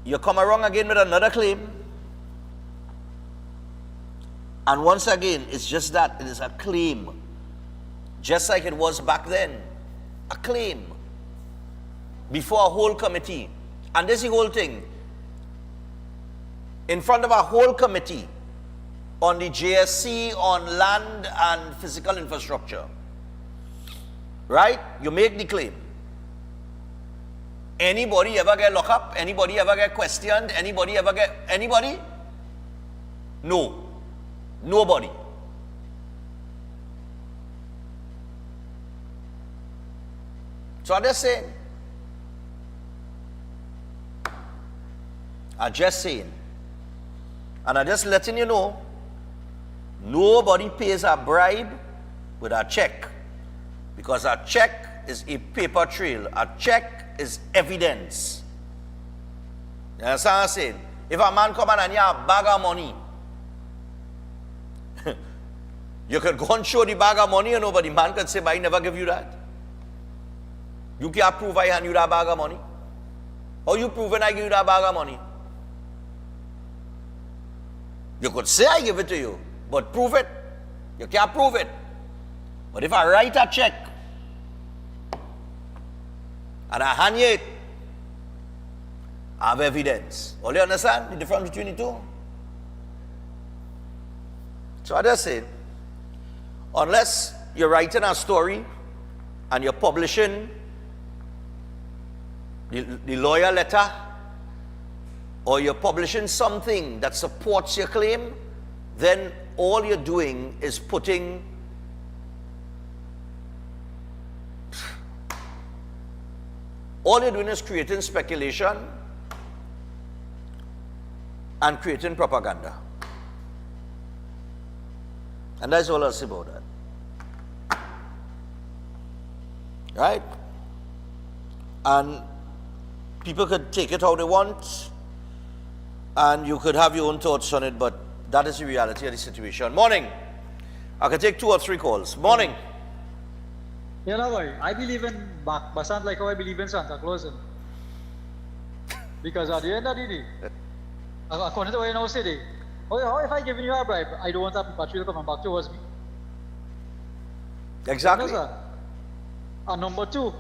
you come around again with another claim, and once again, it's just that, it is a claim. Just like it was back then, a claim. Before a whole committee. And this is the whole thing. In front of a whole committee, on the JSC, on land and physical infrastructure. right? You make the claim. Anybody ever get locked up? Anybody ever get questioned? Anybody ever get, anybody? No. Nobody. So I'm just saying. I'm just saying. And I'm just letting you know, nobody pays a bribe with a check. Because a check is a paper trail. A check is evidence. You understand what I'm saying? If a man come and hand you a bag of money, you could go and show the bag of money, you know, but the man could say, but I never give you that. You can't prove I hand you that bag of money. How you proving I give you that bag of money? You could say I give it to you, but prove it. You can't prove it. But if I write a check and I hand you it, I have evidence. All you understand the difference between the two? So I just said, unless you're writing a story and you're publishing the lawyer letter, or you're publishing something that supports your claim, then all you're doing is putting creating speculation and creating propaganda. And that's all I'll say about that. Right? And people could take it how they want, and you could have your own thoughts on it, but that is the reality of the situation. Morning. I can take 2 or 3 calls. Morning. You know why? I believe in Basant like how I believe in Santa Claus. Because at the end of the day, according to what you know say, how if I giving you a bribe, I don't want that patrol coming back towards me. Exactly. And number 2,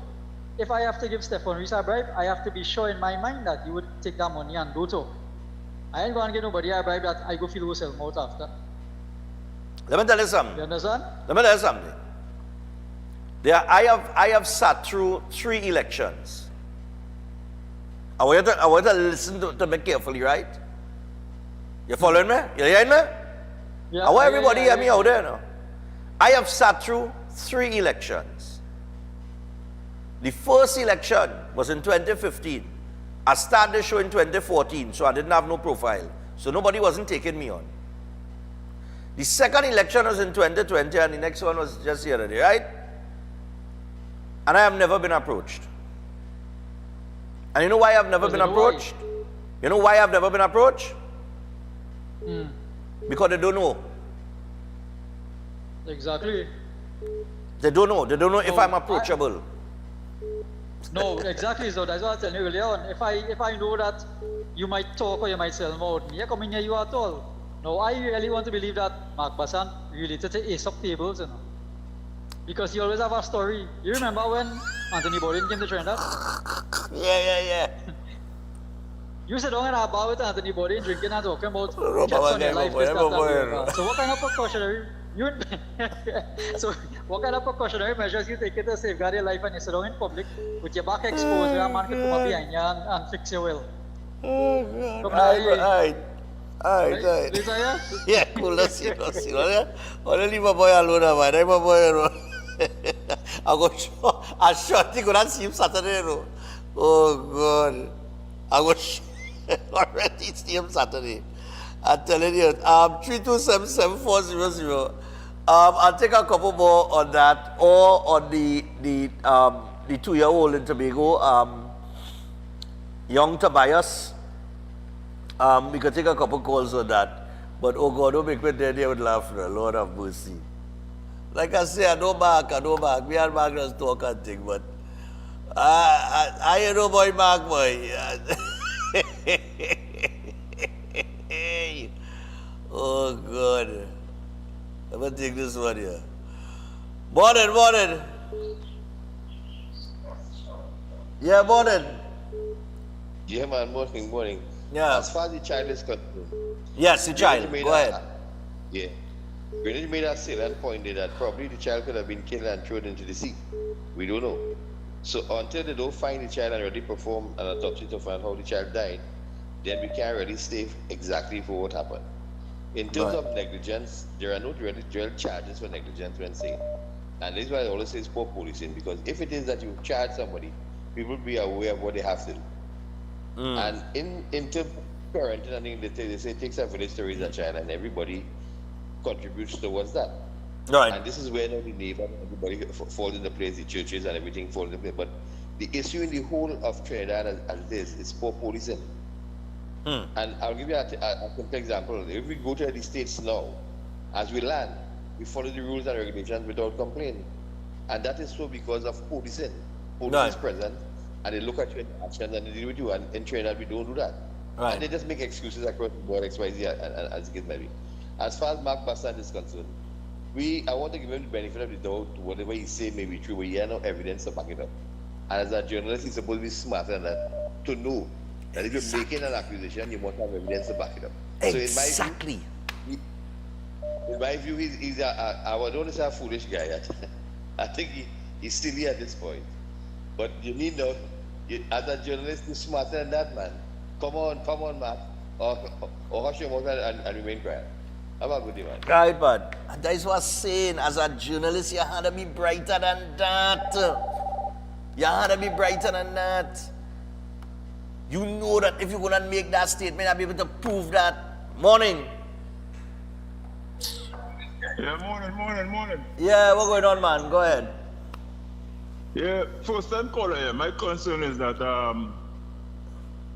if I have to give Stefan Reese a bribe, I have to be sure in my mind that you would take that money and go to. I ain't going to give nobody a bribe that I go feel wholesale mouth after. Let me tell you something. You understand? Let me tell you something. I have sat through 3 elections. I want you to listen to me carefully, right? You following me? You hearing me? Yeah, I want everybody hear me out there now. I have sat through 3 elections. The first election was in 2015. I started the show in 2014, so I didn't have no profile. So nobody wasn't taking me on. The second election was in 2020, and the next one was just the other day, right? And I have never been approached. And you know why I've never been approached? You know why I've never been approached? Because they don't know. Exactly. They don't know. They don't know if I'm approachable. No, exactly. So that's what I was telling you earlier on. If I know that you might talk or you might sell more, me come in here you at all. No, I really want to believe that Mark Basant related to Ace of Tables, you know. Because you always have a story. You remember when Anthony Bourdain came to Trinidad? Yeah. You sit down in a bar with Anthony Bourdain drinking and talking about jets on your life, this, that. So what kind of precautionary so what kind of precautionary measures you take to safeguard your life when you sit down in public with your back exposed where a man can come up behind you and fix your will? Oh God. Alright. Yeah, cool. Let's see. Only leave my boy alone, man. I'm a boy alone. I'm sure you could see him Saturday. Oh God. I was already see him Saturday. I'm telling you. 3277400. I'll take a couple more on that, or on the 2-year-old in Tobago, young Tobias. We could take a couple calls on that. But oh God, don't make me dead here with laughter. Lord have mercy. Like I say, I know back. We are back just talk and think, but I know boy Mark boy. Oh God. Let me take this one here. Morning. Yeah, morning. Yeah, man, morning. Yeah. As far as the child is concerned. Yes, the child. Go ahead. Yeah. Greenidge made a salient point there that probably the child could have been killed and thrown into the sea. We don't know. So until they don't find the child and already perform an autopsy to find how the child died, then we can't really say exactly for what happened. In terms of negligence, there are no real charges for negligence when saying. And this is why I always say it's poor policing, because if it is that you charge somebody, people will be aware of what they have to do. And in terms of parenting, I think they say it takes a village to raise a child, and everybody contributes towards that. Right. And this is where the neighbor, everybody falls into place, the churches and everything falls into place. But the issue in the whole of Trinidad as it is poor policing. And I'll give you a simple example. If we go to the States now, as we land, we follow the rules and regulations without complaint. And that is so because of policing. Police is present, and they look at your actions and they deal with you. And in Trinidad, we don't do that. Right. And they just make excuses across the board, XYZ, as the case may be. As far as Mark Basant is concerned, I want to give him the benefit of the doubt. Whatever he say may be true, but he has no evidence to back it up. And as a journalist, he's supposed to be smarter than that, to know that if you're making an accusation, you must have evidence to back it up. Exactly. So in my view, he's I don't want to say a foolish guy yet. I think he's silly at this point. But you need to, as a journalist, you're smarter than that, man. Come on, Mark. Or hush your mouth and remain quiet. How about good, man? Right, but that is what I'm saying. As a journalist, you have to be brighter than that. You have to be brighter than that. You know that if you're going to make that statement, I'll be able to prove that. Morning. Yeah, morning. Yeah, what's going on, man? Go ahead. Yeah, first time caller here. My concern is that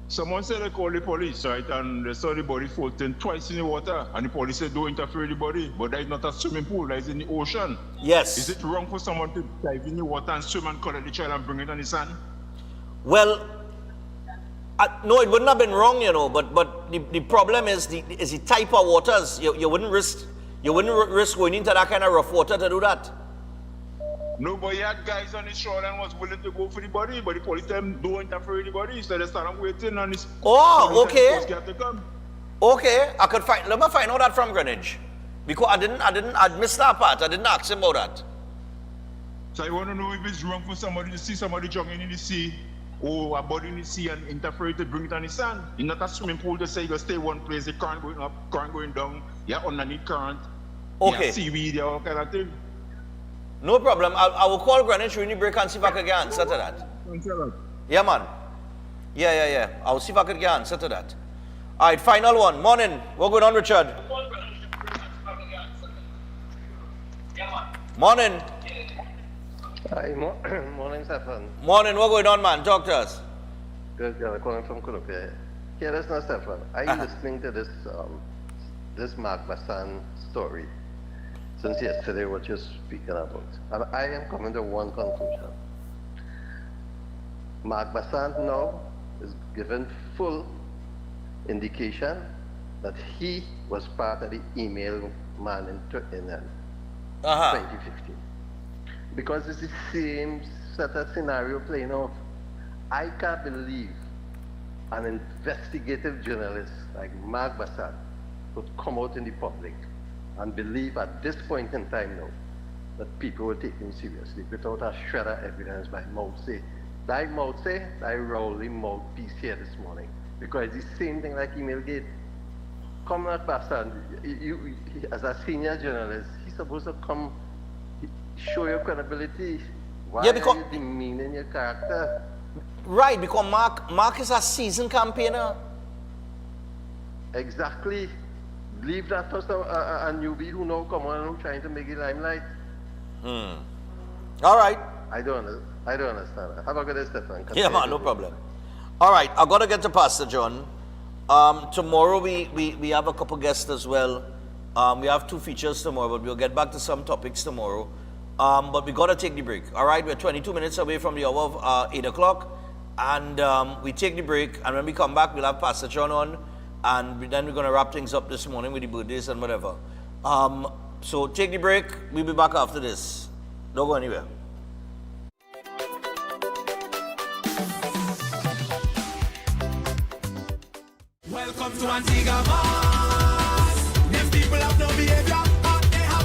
someone said they called the police, right? And they saw the body floating twice in the water. And the police said don't interfere with the body. But that is not a swimming pool, that is in the ocean. Yes. Is it wrong for someone to dive in the water and swim and collect the child and bring it on the sand? Well, no, it wouldn't have been wrong, you know, but the problem is the type of waters. You wouldn't risk going into that kind of rough water to do that. Nobody had guys on the shore and was willing to go for the body, but the police them don't interfere with the body, so they started waiting on this. Oh, okay. Okay, let me find out that from Greenidge. Because I missed that part. I didn't ask him about that. So I want to know if it's wrong for somebody to see somebody jogging in the sea or a body in the sea and interfere to bring it on the sand. It's not a swimming pool to say you go stay one place, the current going up, current going down, you're underneath current, okay. You're seaweed, all kind of thing. No problem. I will call Greenidge during the break and see if I can get answer to that. Yeah, man. Yeah. I'll see if I can get answer to that. All right, final one. Morning. What's going on, Richard? Morning. Hi, morning, Stefan. Morning. What's going on, man? Talk to us. Good, I'm calling from Kurupe. Here, listen now, Stefan. Are you listening to this Mark Basant story? Since yesterday, what you're speaking about. And I am coming to one conclusion. Mark Basant now is given full indication that he was part of the email man in 2015. Because it's the same set of scenario playing out. I can't believe an investigative journalist like Mark Basant would come out in the public and believe at this point in time now that people will take him seriously without a shred of evidence by Moutsey. That Moutsey, that rolling mouthpiece here this morning. Because it's the same thing like email gate. Come Mark Basant, you as a senior journalist, he's supposed to come show your credibility. Why are you demeaning your character? Right, because Mark is a seasoned campaigner. Exactly. Leave that for a newbie who now come on and trying to make it limelight. All right. I don't understand. Have a good day, Stefan. Yeah, man, no problem. All right, I've got to get to Pastor John. Tomorrow we have a couple guests as well. We have 2 features tomorrow, but we'll get back to some topics tomorrow. But we got to take the break. All right, we're 22 minutes away from the hour of 8 o'clock. And we take the break, and when we come back, we'll have Pastor John on. And then we're going to wrap things up this morning with the birthdays and whatever. So take the break. We'll be back after this. Don't go anywhere. Welcome to Antigua. Them people have no behavior, but they have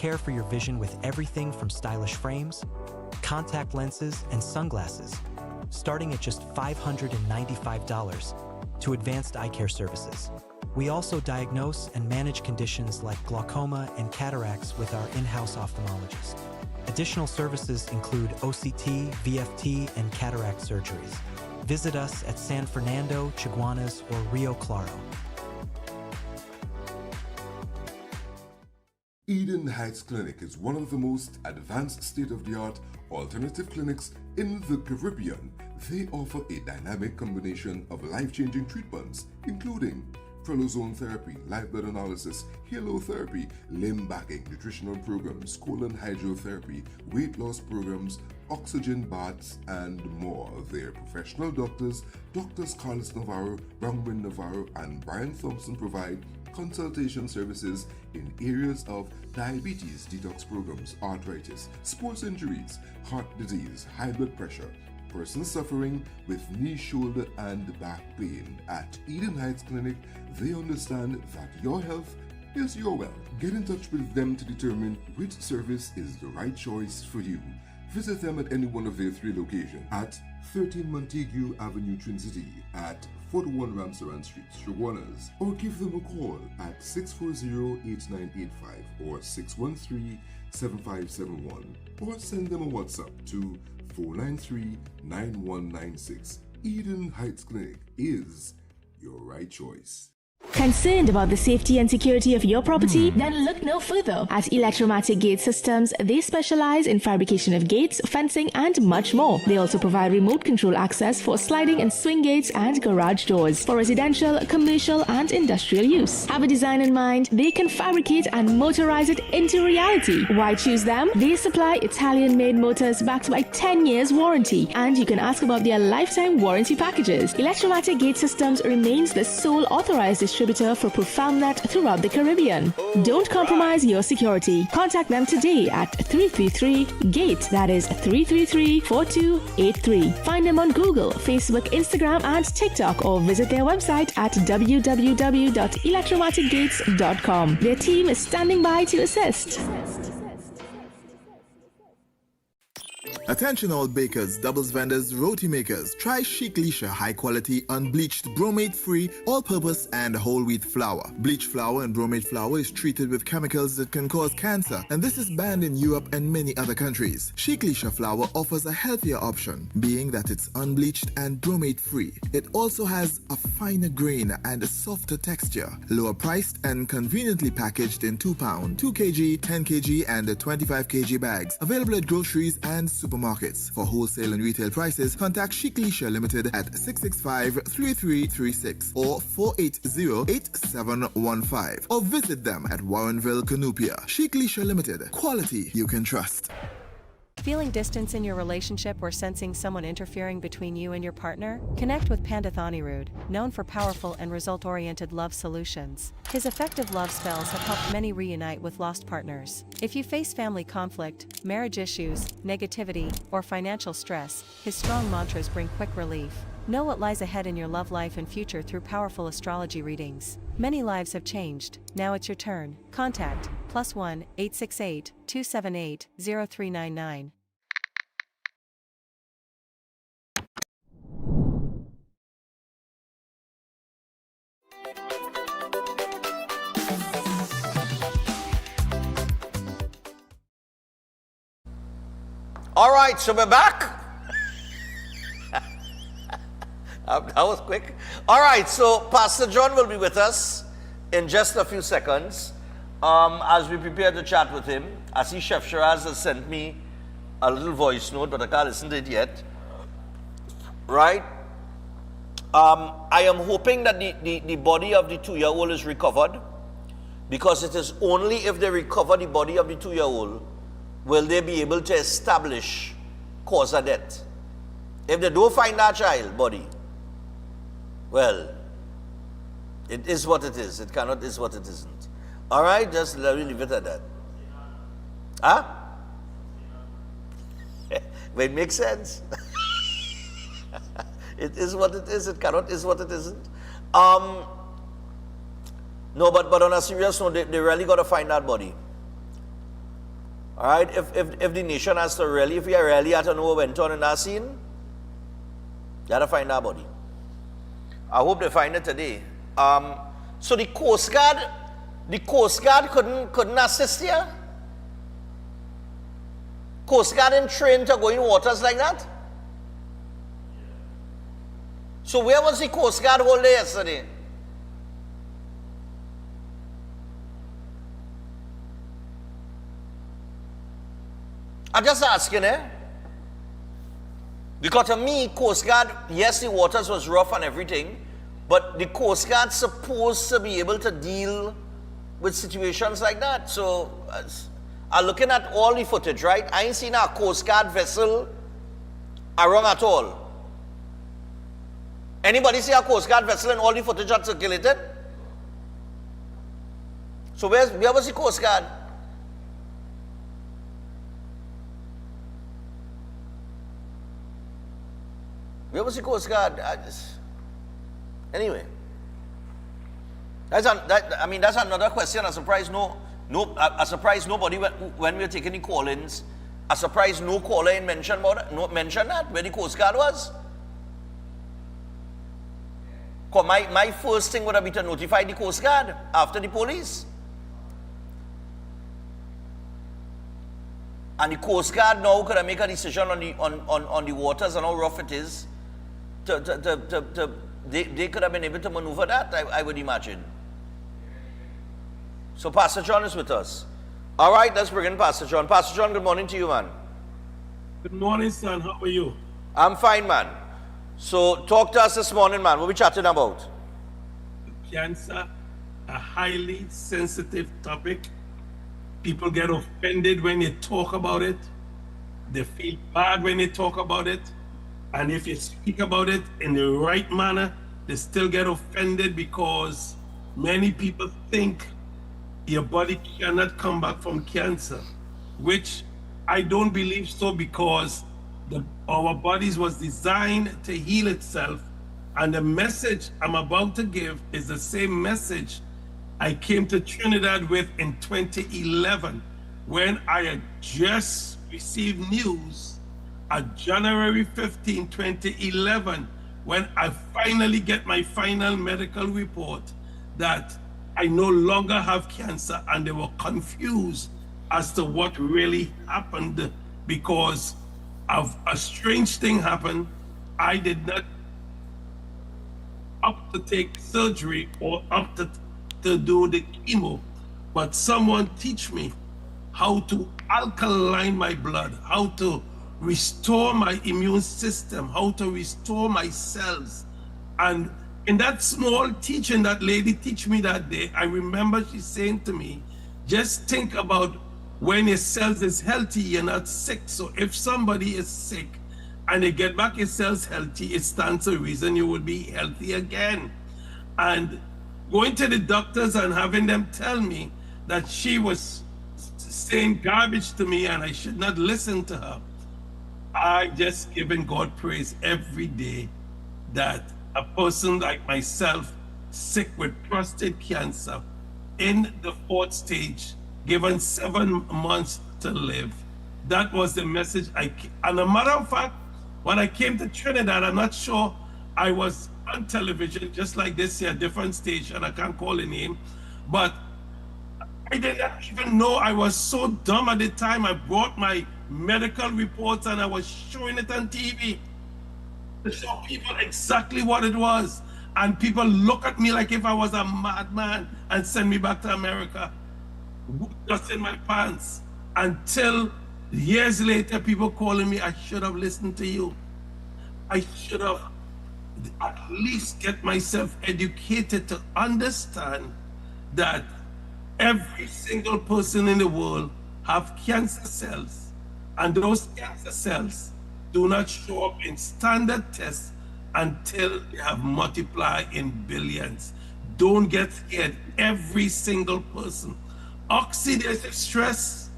care for your vision with everything from stylish frames, contact lenses, and sunglasses, starting at just $595 to advanced eye care services. We also diagnose and manage conditions like glaucoma and cataracts with our in-house ophthalmologist. Additional services include OCT, VFT, and cataract surgeries. Visit us at San Fernando, Chaguanas, or Rio Claro. Eden Heights Clinic is one of the most advanced state-of-the-art alternative clinics in the Caribbean. They offer a dynamic combination of life-changing treatments, including prolozone therapy, live blood analysis, halotherapy, limb backing, nutritional programs, colon hydrotherapy, weight loss programs, oxygen baths, and more. Their professional doctors, Drs. Carlos Navarro, Bronwyn Navarro, and Brian Thompson provide consultation services in areas of diabetes detox programs, arthritis, sports injuries, heart disease, high blood pressure, persons suffering with knee, shoulder, and back pain. At Eden Heights Clinic, they understand that your health is your wealth. Get in touch with them to determine which service is the right choice for you. Visit them at any one of their 3 locations at 13 Montague Avenue, Twin City, at 41 Ramsaran Street, Chaguanas, or give them a call at 640-8985 or 613-7571, or send them a WhatsApp to 493-9196. Eden Heights Clinic is your right choice. Concerned about the safety and security of your property? Then look no further. At Electromatic Gate Systems, they specialize in fabrication of gates, fencing, and much more. They also provide remote control access for sliding and swing gates and garage doors for residential, commercial, and industrial use. Have a design in mind? They can fabricate and motorize it into reality. Why choose them? They supply Italian-made motors backed by 10 years warranty, and you can ask about their lifetime warranty packages. Electromatic Gate Systems remains the sole authorized distributor for ProfoundNet throughout the Caribbean. Don't compromise your security. Contact them today at 333-GATE, that is 333-4283. Find them on Google, Facebook, Instagram, and TikTok, or visit their website at www.electromaticgates.com. Their team is standing by to assist. Attention all bakers, doubles vendors, roti makers. Try Chic Leisha high quality unbleached bromate free all-purpose and whole wheat flour. Bleached flour and bromate flour is treated with chemicals that can cause cancer, and this is banned in Europe and many other countries. Chic Leisha flour offers a healthier option, being that it's unbleached and bromate free. It also has a finer grain and a softer texture, lower priced and conveniently packaged in 2 pound, 2 kg, 10 kg and 25 kg bags. Available at groceries and supermarkets. For wholesale and retail prices, contact Chic Leisha Limited at 665-3336 or 480-8715, or visit them at Warrenville, Canoopia. Chic Leisha Limited, quality you can trust. Feeling distance in your relationship or sensing someone interfering between you and your partner? Connect with Pandit Anirudh, known for powerful and result-oriented love solutions. His effective love spells have helped many reunite with lost partners. If you face family conflict, marriage issues, negativity, or financial stress, his strong mantras bring quick relief. Know what lies ahead in your love life and future through powerful astrology readings. Many lives have changed. Now it's your turn. Contact +1 868 278 0399. All right, so we're back. That was quick. All right, so Pastor John will be with us in just a few seconds as we prepare to chat with him. I see Chef Shiraz has sent me a little voice note, but I can't listen to it yet. Right? I am hoping that the body of the 2-year-old is recovered, because it is only if they recover the body of the 2-year-old will they be able to establish cause of death. If they don't find that child body, well, it is what it is. It cannot is what it isn't. All right, just let me leave it at that. Huh? Well, it makes sense. It is what it is. It cannot is what it isn't. No, but on a serious note, they really got to find that body. All right, if the nation has to really, if we are really at to know what went on in that scene, you gotta find that body. I hope they find it today. So the Coast Guard couldn't assist here? Coast Guard didn't train to go in waters like that? So where was the Coast Guard all day yesterday? I'm just asking, Because to me, Coast Guard, yes, the waters was rough and everything, but the Coast Guard's supposed to be able to deal with situations like that. So, I'm looking at all the footage, right? I ain't seen a Coast Guard vessel around at all. Anybody see a Coast Guard vessel in all the footage that circulated? So where was the Coast Guard? Where was the Coast Guard? Anyway, that's another question. I'm surprised I surprised nobody when we were taking the call-ins. I'm surprised no caller in mentioned that where the Coast Guard was. Cause my first thing would have been to notify the Coast Guard after the police. And the Coast Guard now could have make a decision on the waters and how rough it is. They could have been able to maneuver that, I would imagine. So Pastor John is with us. All right, let's bring in Pastor John. Pastor John, good morning to you, man. Good morning, son. How are you? I'm fine, man. So talk to us this morning, man. What are we chatting about? Cancer, a highly sensitive topic. People get offended when you talk about it. They feel bad when they talk about it. And if you speak about it in the right manner, they still get offended because many people think your body cannot come back from cancer, which I don't believe so, because our bodies was designed to heal itself. And the message I'm about to give is the same message I came to Trinidad with in 2011, when I had just received news on January 15, 2011, when I finally get my final medical report that I no longer have cancer, and they were confused as to what really happened because of a strange thing happened. I did not up to take surgery or up to do the chemo, but someone teach me how to alkaline my blood, how to restore my immune system, how to restore my cells. And in that small teaching that lady teach me that day, I remember she saying to me, just think about when your cells is healthy, you're not sick. So if somebody is sick and they get back your cells healthy, it stands to reason you will be healthy again. And going to the doctors and having them tell me that she was saying garbage to me and I should not listen to her, I just giving God praise every day that a person like myself, sick with prostate cancer, in the 4th stage, given 7 months to live. That was the message and a matter of fact, when I came to Trinidad, I'm not sure I was on television, just like this here, different station, I can't call a name, but I didn't even know. I was so dumb at the time. I brought my medical reports and I was showing it on TV to show people exactly what it was. And people look at me like if I was a madman and send me back to America, just in my pants. Until years later, people calling me, I should have listened to you. I should have at least get myself educated to understand that every single person in the world have cancer cells, and those cancer cells do not show up in standard tests until they have multiplied in billions. Don't get scared. Every single person. Oxidative stress,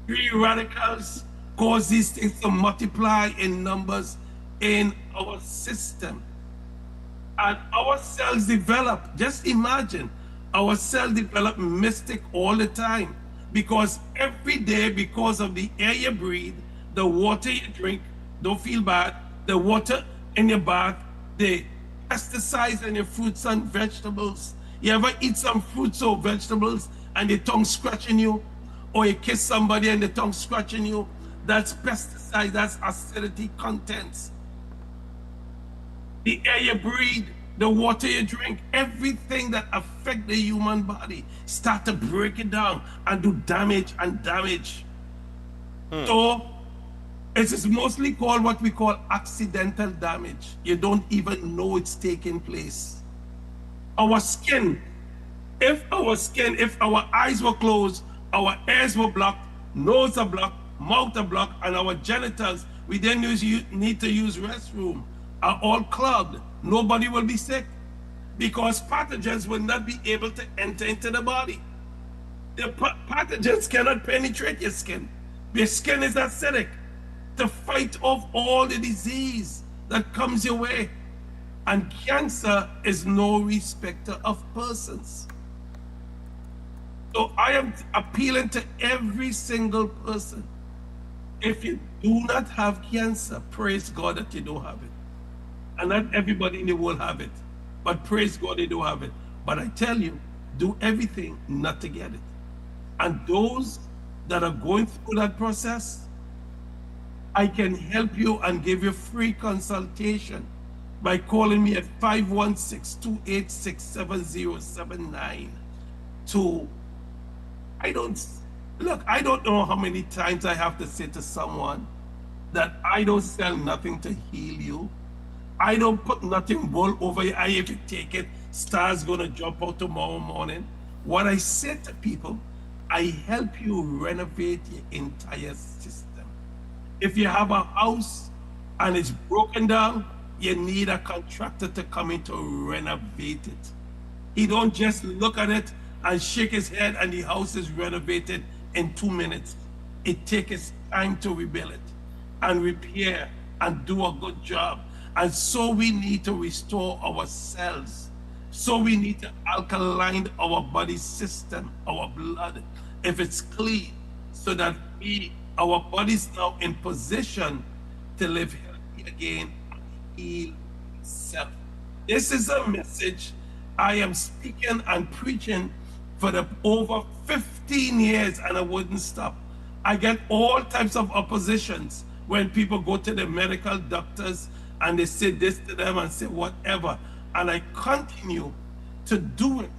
free radicals cause these things to multiply in numbers in our system. And our cells develop, just imagine, our cells develop mystic all the time. because every day, because of the air you breathe, the water you drink, don't feel bad, the water in your bath, the pesticides in your fruits and vegetables. You ever eat some fruits or vegetables and the tongue scratching you? Or you kiss somebody and the tongue scratching you? That's pesticide, that's acidity contents. The air you breathe, the water you drink, everything that affects the human body start to break it down and do damage and damage. So it is mostly called what we call accidental damage. You don't even know it's taking place. Our skin, if our eyes were closed, our ears were blocked, nose are blocked, mouth are blocked, and our genitals, we then need to use restroom, are all clogged. Nobody will be sick because pathogens will not be able to enter into the body. The pathogens cannot penetrate your skin. Your skin is acidic to fight off all the disease that comes your way. And cancer is no respecter of persons. So I am appealing to every single person. If you do not have cancer, praise God that you don't have it. And not everybody in the world have it. But praise God they don't have it. But I tell you, do everything not to get it. And those that are going through that process, I can help you and give you free consultation by calling me at 516-286-7079 I don't know how many times I have to say to someone that I don't sell nothing to heal you. I don't put nothing wool over your eye. If you take it, stars gonna jump out tomorrow morning. What I say to people, I help you renovate your entire system. If you have a house and it's broken down, you need a contractor to come in to renovate it. He don't just look at it and shake his head and the house is renovated in 2 minutes. It takes time to rebuild it and repair and do a good job. And so we need to restore ourselves. So we need to alkaline our body system, our blood, if it's clean, so that our body's now in position to live healthy again and heal itself. This is a message I am speaking and preaching for the over 15 years, and I wouldn't stop. I get all types of oppositions when people go to the medical doctors and they say this to them and say whatever. And I continue to do it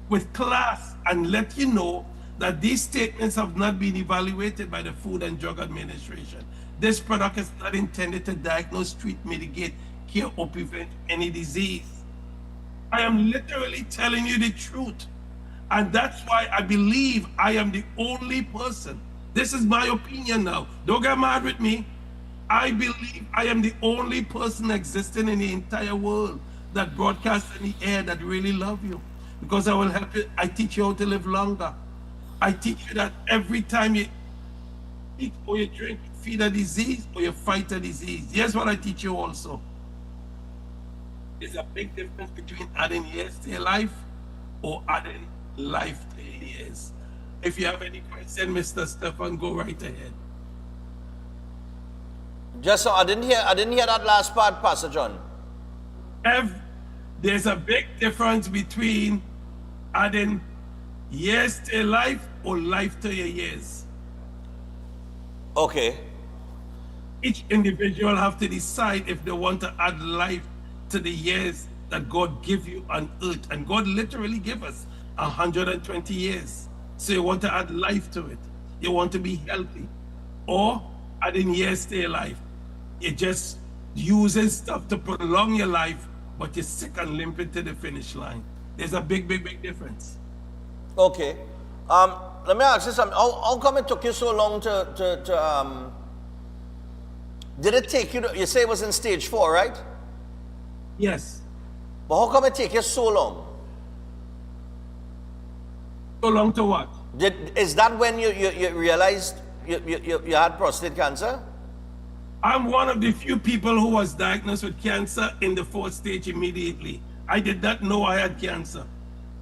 with class and let you know that these statements have not been evaluated by the Food and Drug Administration. This product is not intended to diagnose, treat, mitigate, cure, or prevent any disease. I am literally telling you the truth. And that's why I believe I am the only person. This is my opinion now. Don't get mad with me. I believe I am the only person existing in the entire world that broadcasts in the air that really love you. Because I will help you. I teach you how to live longer. I teach you that every time you eat or you drink, you feed a disease or you fight a disease. Here's what I teach you also. There's a big difference between adding years to your life or adding life to your years. If you have any question, Mr. Stefan, go right ahead. Just so I didn't hear that last part, Pastor John. There's a big difference between adding years to your life or life to your years. Okay. Each individual have to decide if they want to add life to the years that God give you on earth. And God literally give us 120 years. So you want to add life to it. You want to be healthy. Or adding years to your life. You're just using stuff to prolong your life, but you're sick and limping to the finish line. There's a big, big, big difference. Okay. Let me ask you something. How come it took you so long to did it take you, you say it was in stage 4, right? Yes. But how come it take you so long? So long to what? Is that when you realized you had prostate cancer? I'm one of the few people who was diagnosed with cancer in the 4th stage immediately. I did not know I had cancer.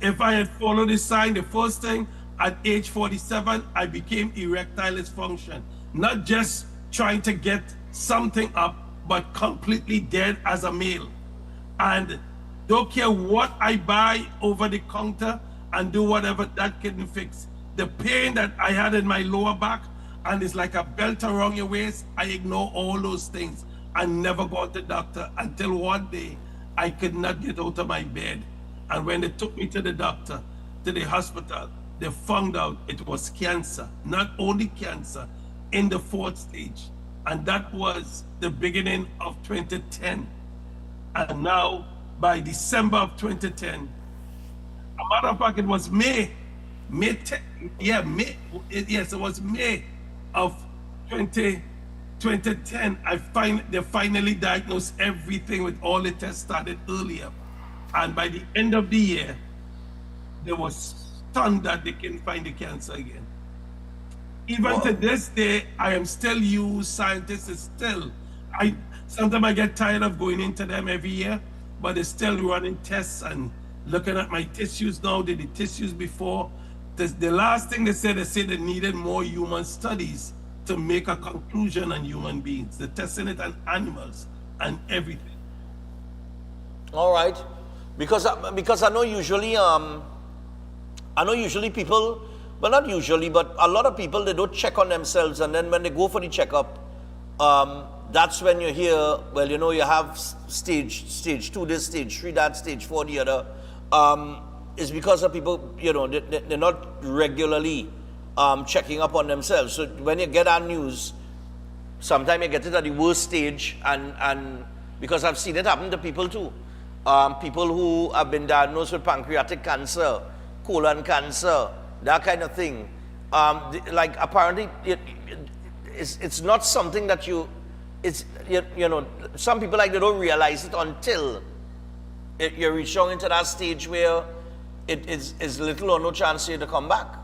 If I had followed the sign, the first thing, At age 47, I became erectile dysfunction. Not just trying to get something up, but completely dead as a male. And don't care what I buy over the counter and do whatever, that couldn't fix. The pain that I had in my lower back, and it's like a belt around your waist, I ignore all those things. I never got to the doctor until one day I could not get out of my bed. And when they took me to the doctor, to the hospital, they found out it was cancer, not only cancer, in the 4th stage. And that was the beginning of 2010. And now, by December of 2010, a matter of fact, it was May it was May of 2010, they finally diagnosed everything with all the tests started earlier. And by the end of the year, they were stunned that they can find the cancer again. Even to this day, I am still used, scientists is still, sometimes I get tired of going into them every year, but they're still running tests and looking at my tissues now, did the tissues before. The last thing they said they needed more human studies to make a conclusion on human beings. They're testing it on animals and everything. All right, because I know usually people, well, not usually, but a lot of people, they don't check on themselves, and then when they go for the checkup, that's when you hear, well, you know, you have stage 2 this, stage 3 that, stage 4 the other. Is because of people, you know, they're not regularly checking up on themselves. So when you get that news, sometimes you get it at the worst stage, and because I've seen it happen to people too. People who have been diagnosed with pancreatic cancer, colon cancer, that kind of thing. Like apparently, it's not something that you know, some people, like, they don't realize it until you're reaching into that stage where it is little or no chance for you to come back.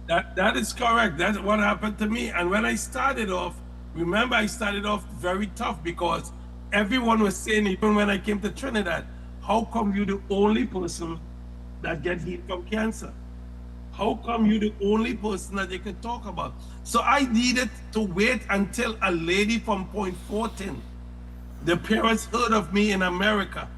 That is correct. That's what happened to me. And when I started off, remember, I started off very tough because everyone was saying, even when I came to Trinidad, how come you're the only person that get healed from cancer? How come you're the only person that they could talk about? So I needed to wait until a lady from Point Fortin, the parents heard of me in America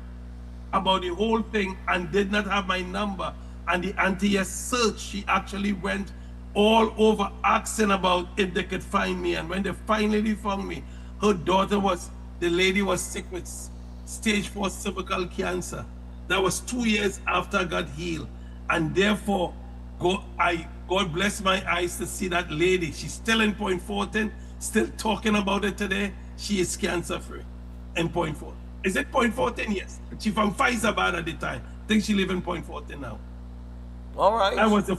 about the whole thing and did not have my number. And the auntie searched, she actually went all over asking about if they could find me. And when they finally found me, her daughter the lady was sick with stage 4 cervical cancer. That was 2 years after I got healed. And therefore, God bless my eyes to see that lady. She's still in Point Fortin, still talking about it today. She is cancer free in Point Fortin. Is it Point Fortin? Yes. She from Faizabad at the time. I think she live in Point Fortin now. All right. That was the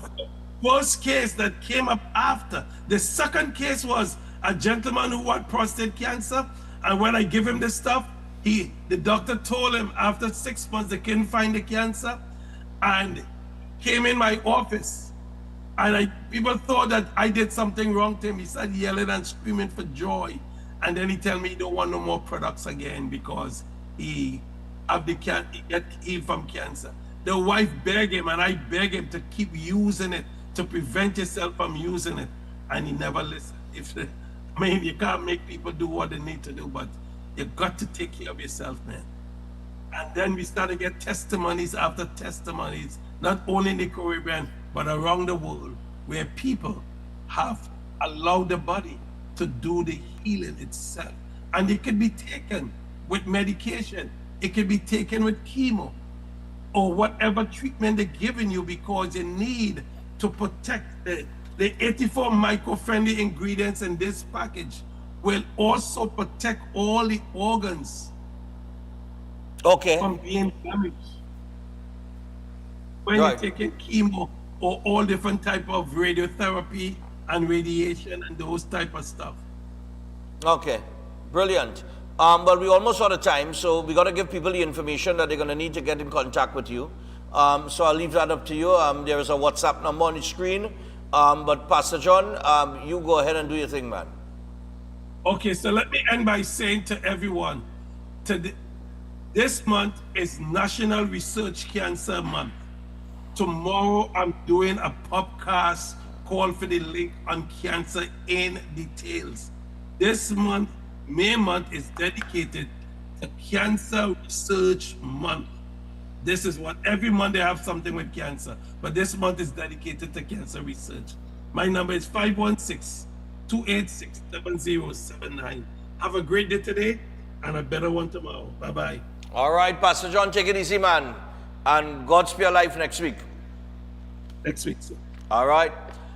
first case that came up after. The second case was a gentleman who had prostate cancer. And when I give him the stuff, the doctor told him after 6 months they couldn't find the cancer, and came in my office. And people thought that I did something wrong to him. He started yelling and screaming for joy. And then he tell me he don't want no more products again because he get healed from cancer. The wife begged him, and I begged him to keep using it, to prevent yourself from using it. And he never listened. You can't make people do what they need to do, but you got to take care of yourself, man. And then we started to get testimonies after testimonies, not only in the Caribbean, but around the world, where people have allowed the body to do the healing itself. And it could be taken with medication. It could be taken with chemo or whatever treatment they're giving you, because you need to protect the 84 micro-friendly ingredients in this package will also protect all the organs from being damaged. When you're taking chemo or all different type of radiotherapy and radiation and those type of stuff. Okay, brilliant. Well, we're almost out of time, so we got to give people the information that they're going to need to get in contact with you. So I'll leave that up to you. There is a WhatsApp number on the screen. But Pastor John, you go ahead and do your thing, man. Okay, so let me end by saying to everyone, this month is National Research Cancer Month. tomorrow I'm doing a podcast called for the link on cancer in details. This month, May month, is dedicated to Cancer Research Month. This is what every month they have something with cancer, but this month is dedicated to cancer research. My number is 516-286-7079. Have a great day today and a better one tomorrow. Bye-bye. All right, Pastor John, take it easy, man. And God spare life next week. Next week, sir. All right.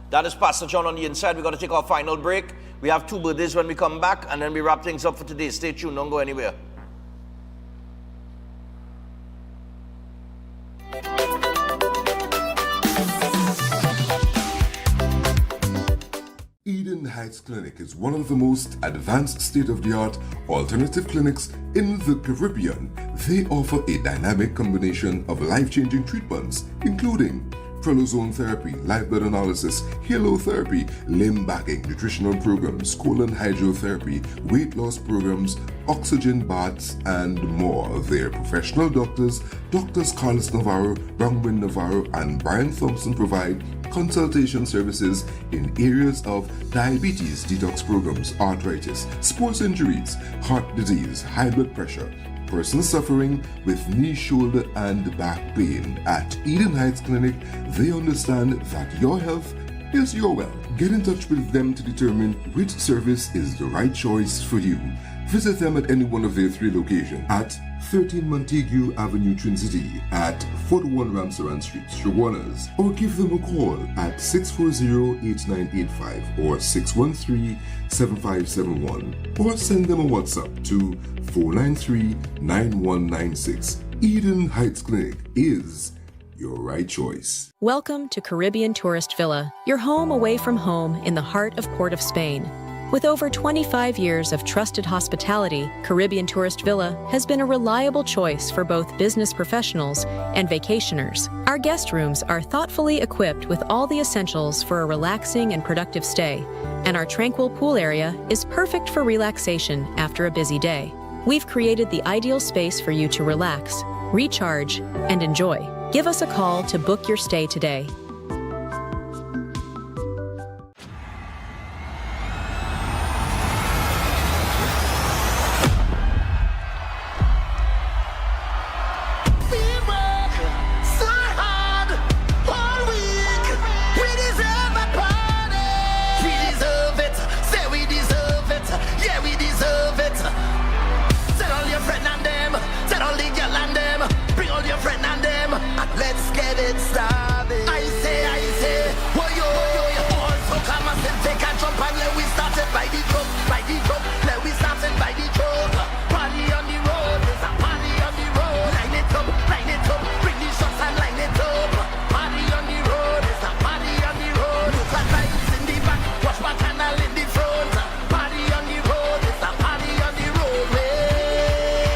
That is Pastor John on the inside. We're going to take our final break. We have 2 birthdays when we come back, and then we wrap things up for today. Stay tuned. Don't go anywhere. Eden Heights Clinic is one of the most advanced state-of-the-art alternative clinics in the Caribbean. They offer a dynamic combination of life-changing treatments, including prolozone therapy, live blood analysis, halotherapy, limb backing, nutritional programs, colon hydrotherapy, weight loss programs, oxygen baths, and more. Their professional doctors, Drs. Carlos Navarro, Bronwyn Navarro, and Brian Thompson, provide consultation services in areas of diabetes detox programs, arthritis, sports injuries, heart disease, high blood pressure, persons suffering with knee, shoulder, and back pain. At Eden Heights Clinic, they understand that your health is your wealth. Get in touch with them to determine which service is the right choice for you. Visit them at any one of their 3 locations at 13 Montague Avenue, Twin City, at 41 Ramsaran Street, Shoguanas, or give them a call at 640-8985 or 613-7571, or send them a WhatsApp to 493-9196. Eden Heights Clinic is your right choice. Welcome to Caribbean Tourist Villa, your home away from home in the heart of Port of Spain. With over 25 years of trusted hospitality, Caribbean Tourist Villa has been a reliable choice for both business professionals and vacationers. Our guest rooms are thoughtfully equipped with all the essentials for a relaxing and productive stay, and our tranquil pool area is perfect for relaxation after a busy day. We've created the ideal space for you to relax, recharge, and enjoy. Give us a call to book your stay today. Let's get it started. I say, whoa yo, also come and take a jump and let we start it by the drum, let we start it by the drum. Party on the road, there's a party on the road. Line it up, bring the shots and line it up. Party on the road, there's a party on the road. Look at lights in the back, watch my canal in the front. Party on the road, there's a party on the road.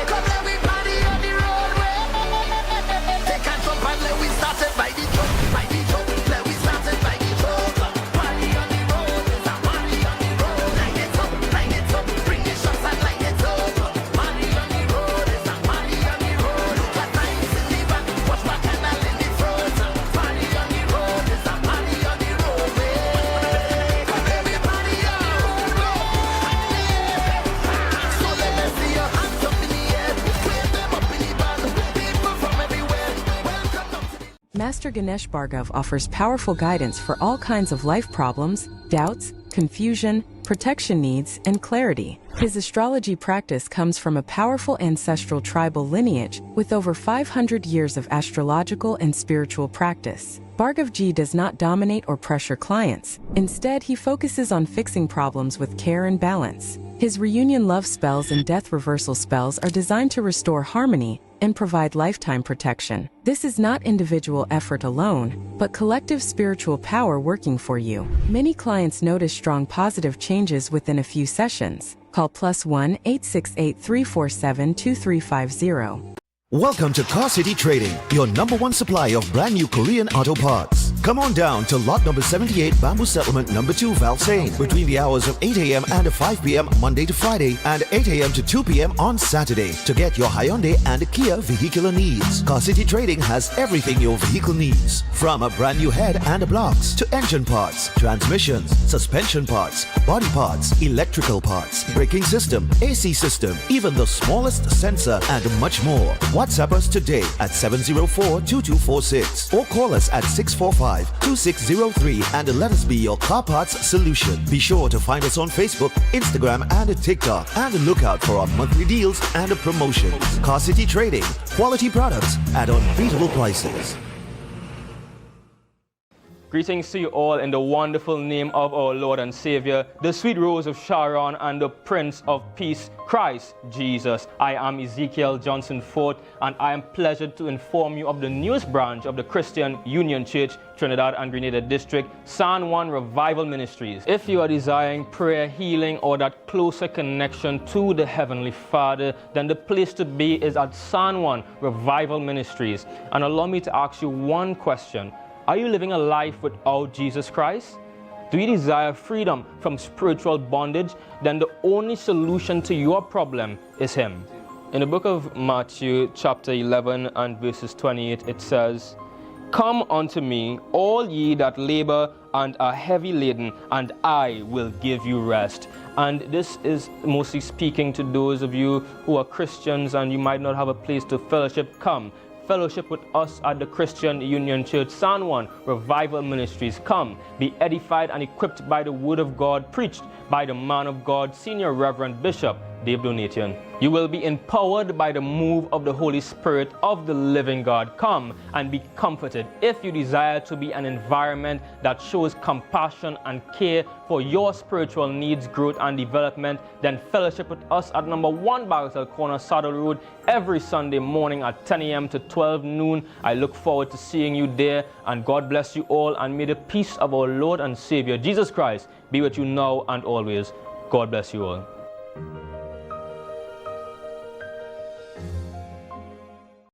Come let we party on the road. Take a jump and let we start it by the drum, let we start it by the drum. Party on the road, there's a party on the road. Line it up, bring the shots and line it up. Party on the road, there's a party on the road. Look at lights in the back, watch my canal in the front. Party on the road, there's a party on the road. Come everybody out, so let me see your hands up in the air, wave them up in the band. People from everywhere, welcome up to the Master Ganesh Bhargav offers powerful guidance for all kinds of life problems, doubts, confusion, protection needs, and clarity. His astrology practice comes from a powerful ancestral tribal lineage with over 500 years of astrological and spiritual practice. Bhargavji does not dominate or pressure clients. Instead, he focuses on fixing problems with care and balance. His reunion love spells and death reversal spells are designed to restore harmony and provide lifetime protection. This is not individual effort alone, but collective spiritual power working for you. Many clients notice strong positive changes within a few sessions. Call +1 868 347 2350. Welcome to Car City Trading, your #1 supply of brand new Korean auto parts. Come on down to lot number 78, Bamboo Settlement number 2, Valsain, between the hours of 8 a.m. and 5 p.m. Monday to Friday and 8 a.m. to 2 p.m. on Saturday to get your Hyundai and Kia vehicular needs. Car City Trading has everything your vehicle needs, from a brand new head and blocks to engine parts, transmissions, suspension parts, body parts, electrical parts, braking system, AC system, even the smallest sensor and much more. WhatsApp us today at 704-2246 or call us at 645-2603 and let us be your car parts solution. Be sure to find us on Facebook, Instagram and TikTok and look out for our monthly deals and promotions. Car City Trading, quality products at unbeatable prices. Greetings to you all in the wonderful name of our Lord and Savior, the sweet Rose of Sharon and the Prince of Peace, Christ Jesus. I am Ezekiel Johnson Fort, and I am pleasured to inform you of the newest branch of the Christian Union Church, Trinidad and Grenada District, San Juan Revival Ministries. If you are desiring prayer, healing, or that closer connection to the Heavenly Father, then the place to be is at San Juan Revival Ministries. And allow me to ask you one question. Are you living a life without Jesus Christ? Do you desire freedom from spiritual bondage? Then the only solution to your problem is Him. In the book of Matthew chapter 11 and verses 28, it says, "Come unto me, all ye that labor and are heavy laden, and I will give you rest." And this is mostly speaking to those of you who are Christians and you might not have a place to fellowship. Come. Fellowship with us at the Christian Union Church, San Juan Revival Ministries. Come, be edified and equipped by the Word of God preached by the man of God, Senior Reverend Bishop Dave Donation. You will be empowered by the move of the Holy Spirit of the living God. Come and be comforted. If you desire to be an environment that shows compassion and care for your spiritual needs, growth and development, then fellowship with us at number 1 Bagatelle Corner, Saddle Road, every Sunday morning at 10 a.m. to 12 noon. I look forward to seeing you there, and God bless you all, and may the peace of our Lord and Savior Jesus Christ be with you now and always. God bless you all.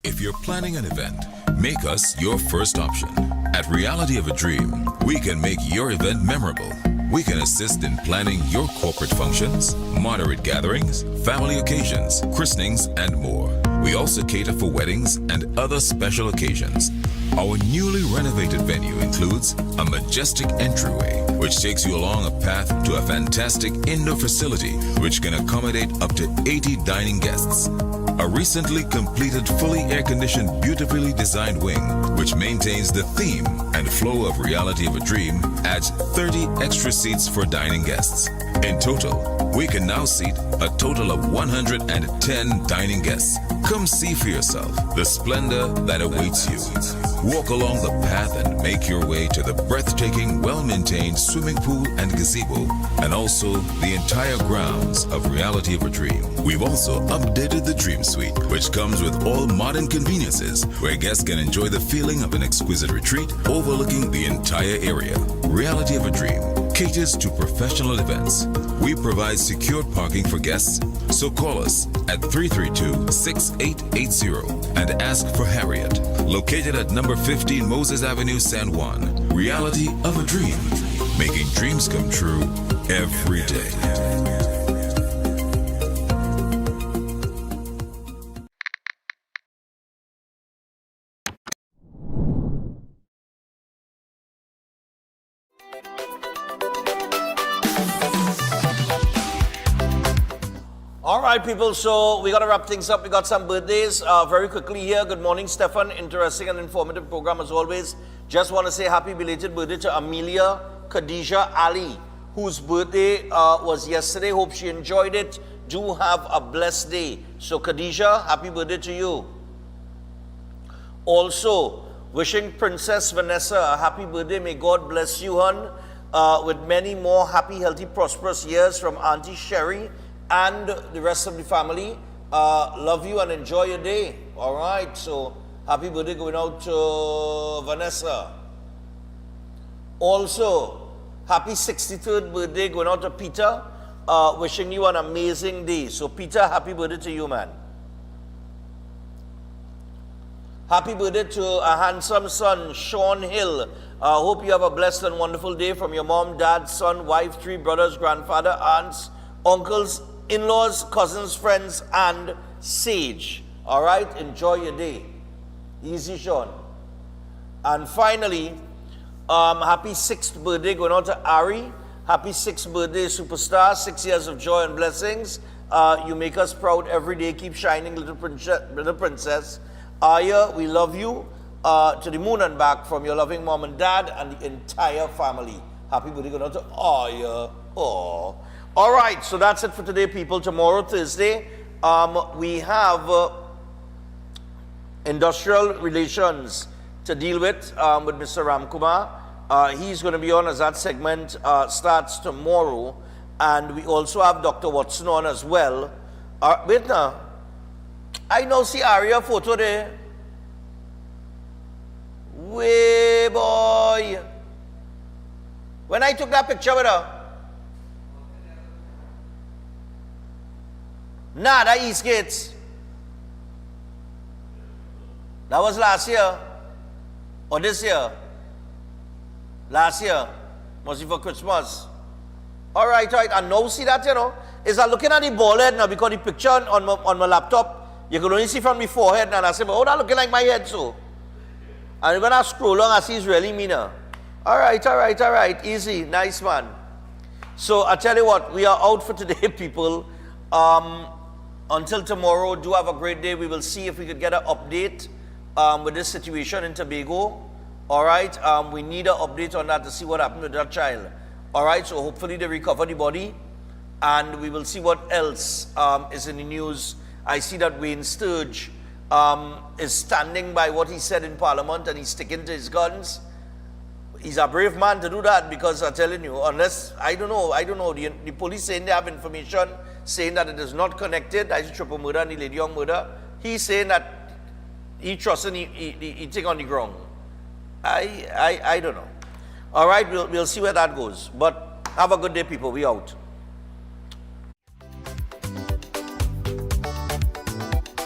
If you're planning an event, make us your first option. At Reality of a Dream, we can make your event memorable. We can assist in planning your corporate functions, moderate gatherings, family occasions, christenings, and more. We also cater for weddings and other special occasions. Our newly renovated venue includes a majestic entryway, which takes you along a path to a fantastic indoor facility which can accommodate up to 80 dining guests. A recently completed, fully air-conditioned, beautifully designed wing, which maintains the theme and flow of Reality of a Dream, adds 30 extra seats for dining guests. In total, we can now seat a total of 110 dining guests. Come see for yourself the splendor that awaits you. Walk along the path and make your way to the breathtaking, well-maintained swimming pool and gazebo, and also the entire grounds of Reality of a Dream. We've also updated the Dream Suite, which comes with all modern conveniences, where guests can enjoy the feeling of an exquisite retreat overlooking the entire area. Reality of a Dream caters to professional events. We provide secured parking for guests, so call us at 332-6880 and ask for Harriet. Located at number 15 Moses Avenue, San Juan. Reality of a Dream, making dreams come true every day. All right, people, so we got to wrap things up. We got some birthdays very quickly here. Good morning, Stefan. Interesting and informative program as always. Just want to say happy belated birthday to Amelia Khadija Ali, whose birthday was yesterday. Hope she enjoyed it. Do have a blessed day. So Khadija, happy birthday to you. Also, wishing Princess Vanessa a happy birthday. May God bless you, hon, with many more happy, healthy, prosperous years from Auntie Sherry and the rest of the family. Love you and enjoy your day. All right, so happy birthday going out to Vanessa. Also, happy 63rd birthday going out to Peter. Wishing you an amazing day. So Peter, happy birthday to you, man. Happy birthday to a handsome son, Sean Hill. Hope you have a blessed and wonderful day from your mom, dad, son, wife, 3 brothers, grandfather, aunts, uncles, in-laws, cousins, friends, and Sage. All right, enjoy your day. Easy, Sean. And finally, happy 6th birthday going on to Ari. Happy 6th birthday, superstar. 6 years of joy and blessings. You make us proud every day. Keep shining, little princess. Aya, we love you. To the moon and back from your loving mom and dad and the entire family. Happy birthday going on to Aya. Oh. All right, so that's it for today, people. Tomorrow, Thursday, we have industrial relations to deal with Mr. Ramkumar. He's going to be on as that segment starts tomorrow. And we also have Dr. Watson on as well. Wait now. I now see Aria photo there. Way boy. When I took that picture with her. Nah, that East Gates. That was last year. Or this year. Last year. Must be for Christmas. All right. And now see that, you know. Is I looking at the bald head now because the picture on my laptop, you can only see from the forehead and I say, oh, that looking like my head so. And when I scroll on, I see it's really meaner. All right. Easy. Nice, man. So I tell you what, we are out for today, people. Until tomorrow, do have a great day. We will see if we could get an update with this situation in Tobago. All right. We need an update on that to see what happened with that child. All right. So hopefully they recover the body. And we will see what else is in the news. I see that Wayne Sturge is standing by what he said in Parliament and he's sticking to his guns. He's a brave man to do that because I'm telling you, unless, I don't know, the police saying they have information saying that it is not connected, that's triple murder and the Lady Young murder. He's saying that he trusts and he take on the ground. I don't know. All right, we'll see where that goes. But have a good day, people. We out.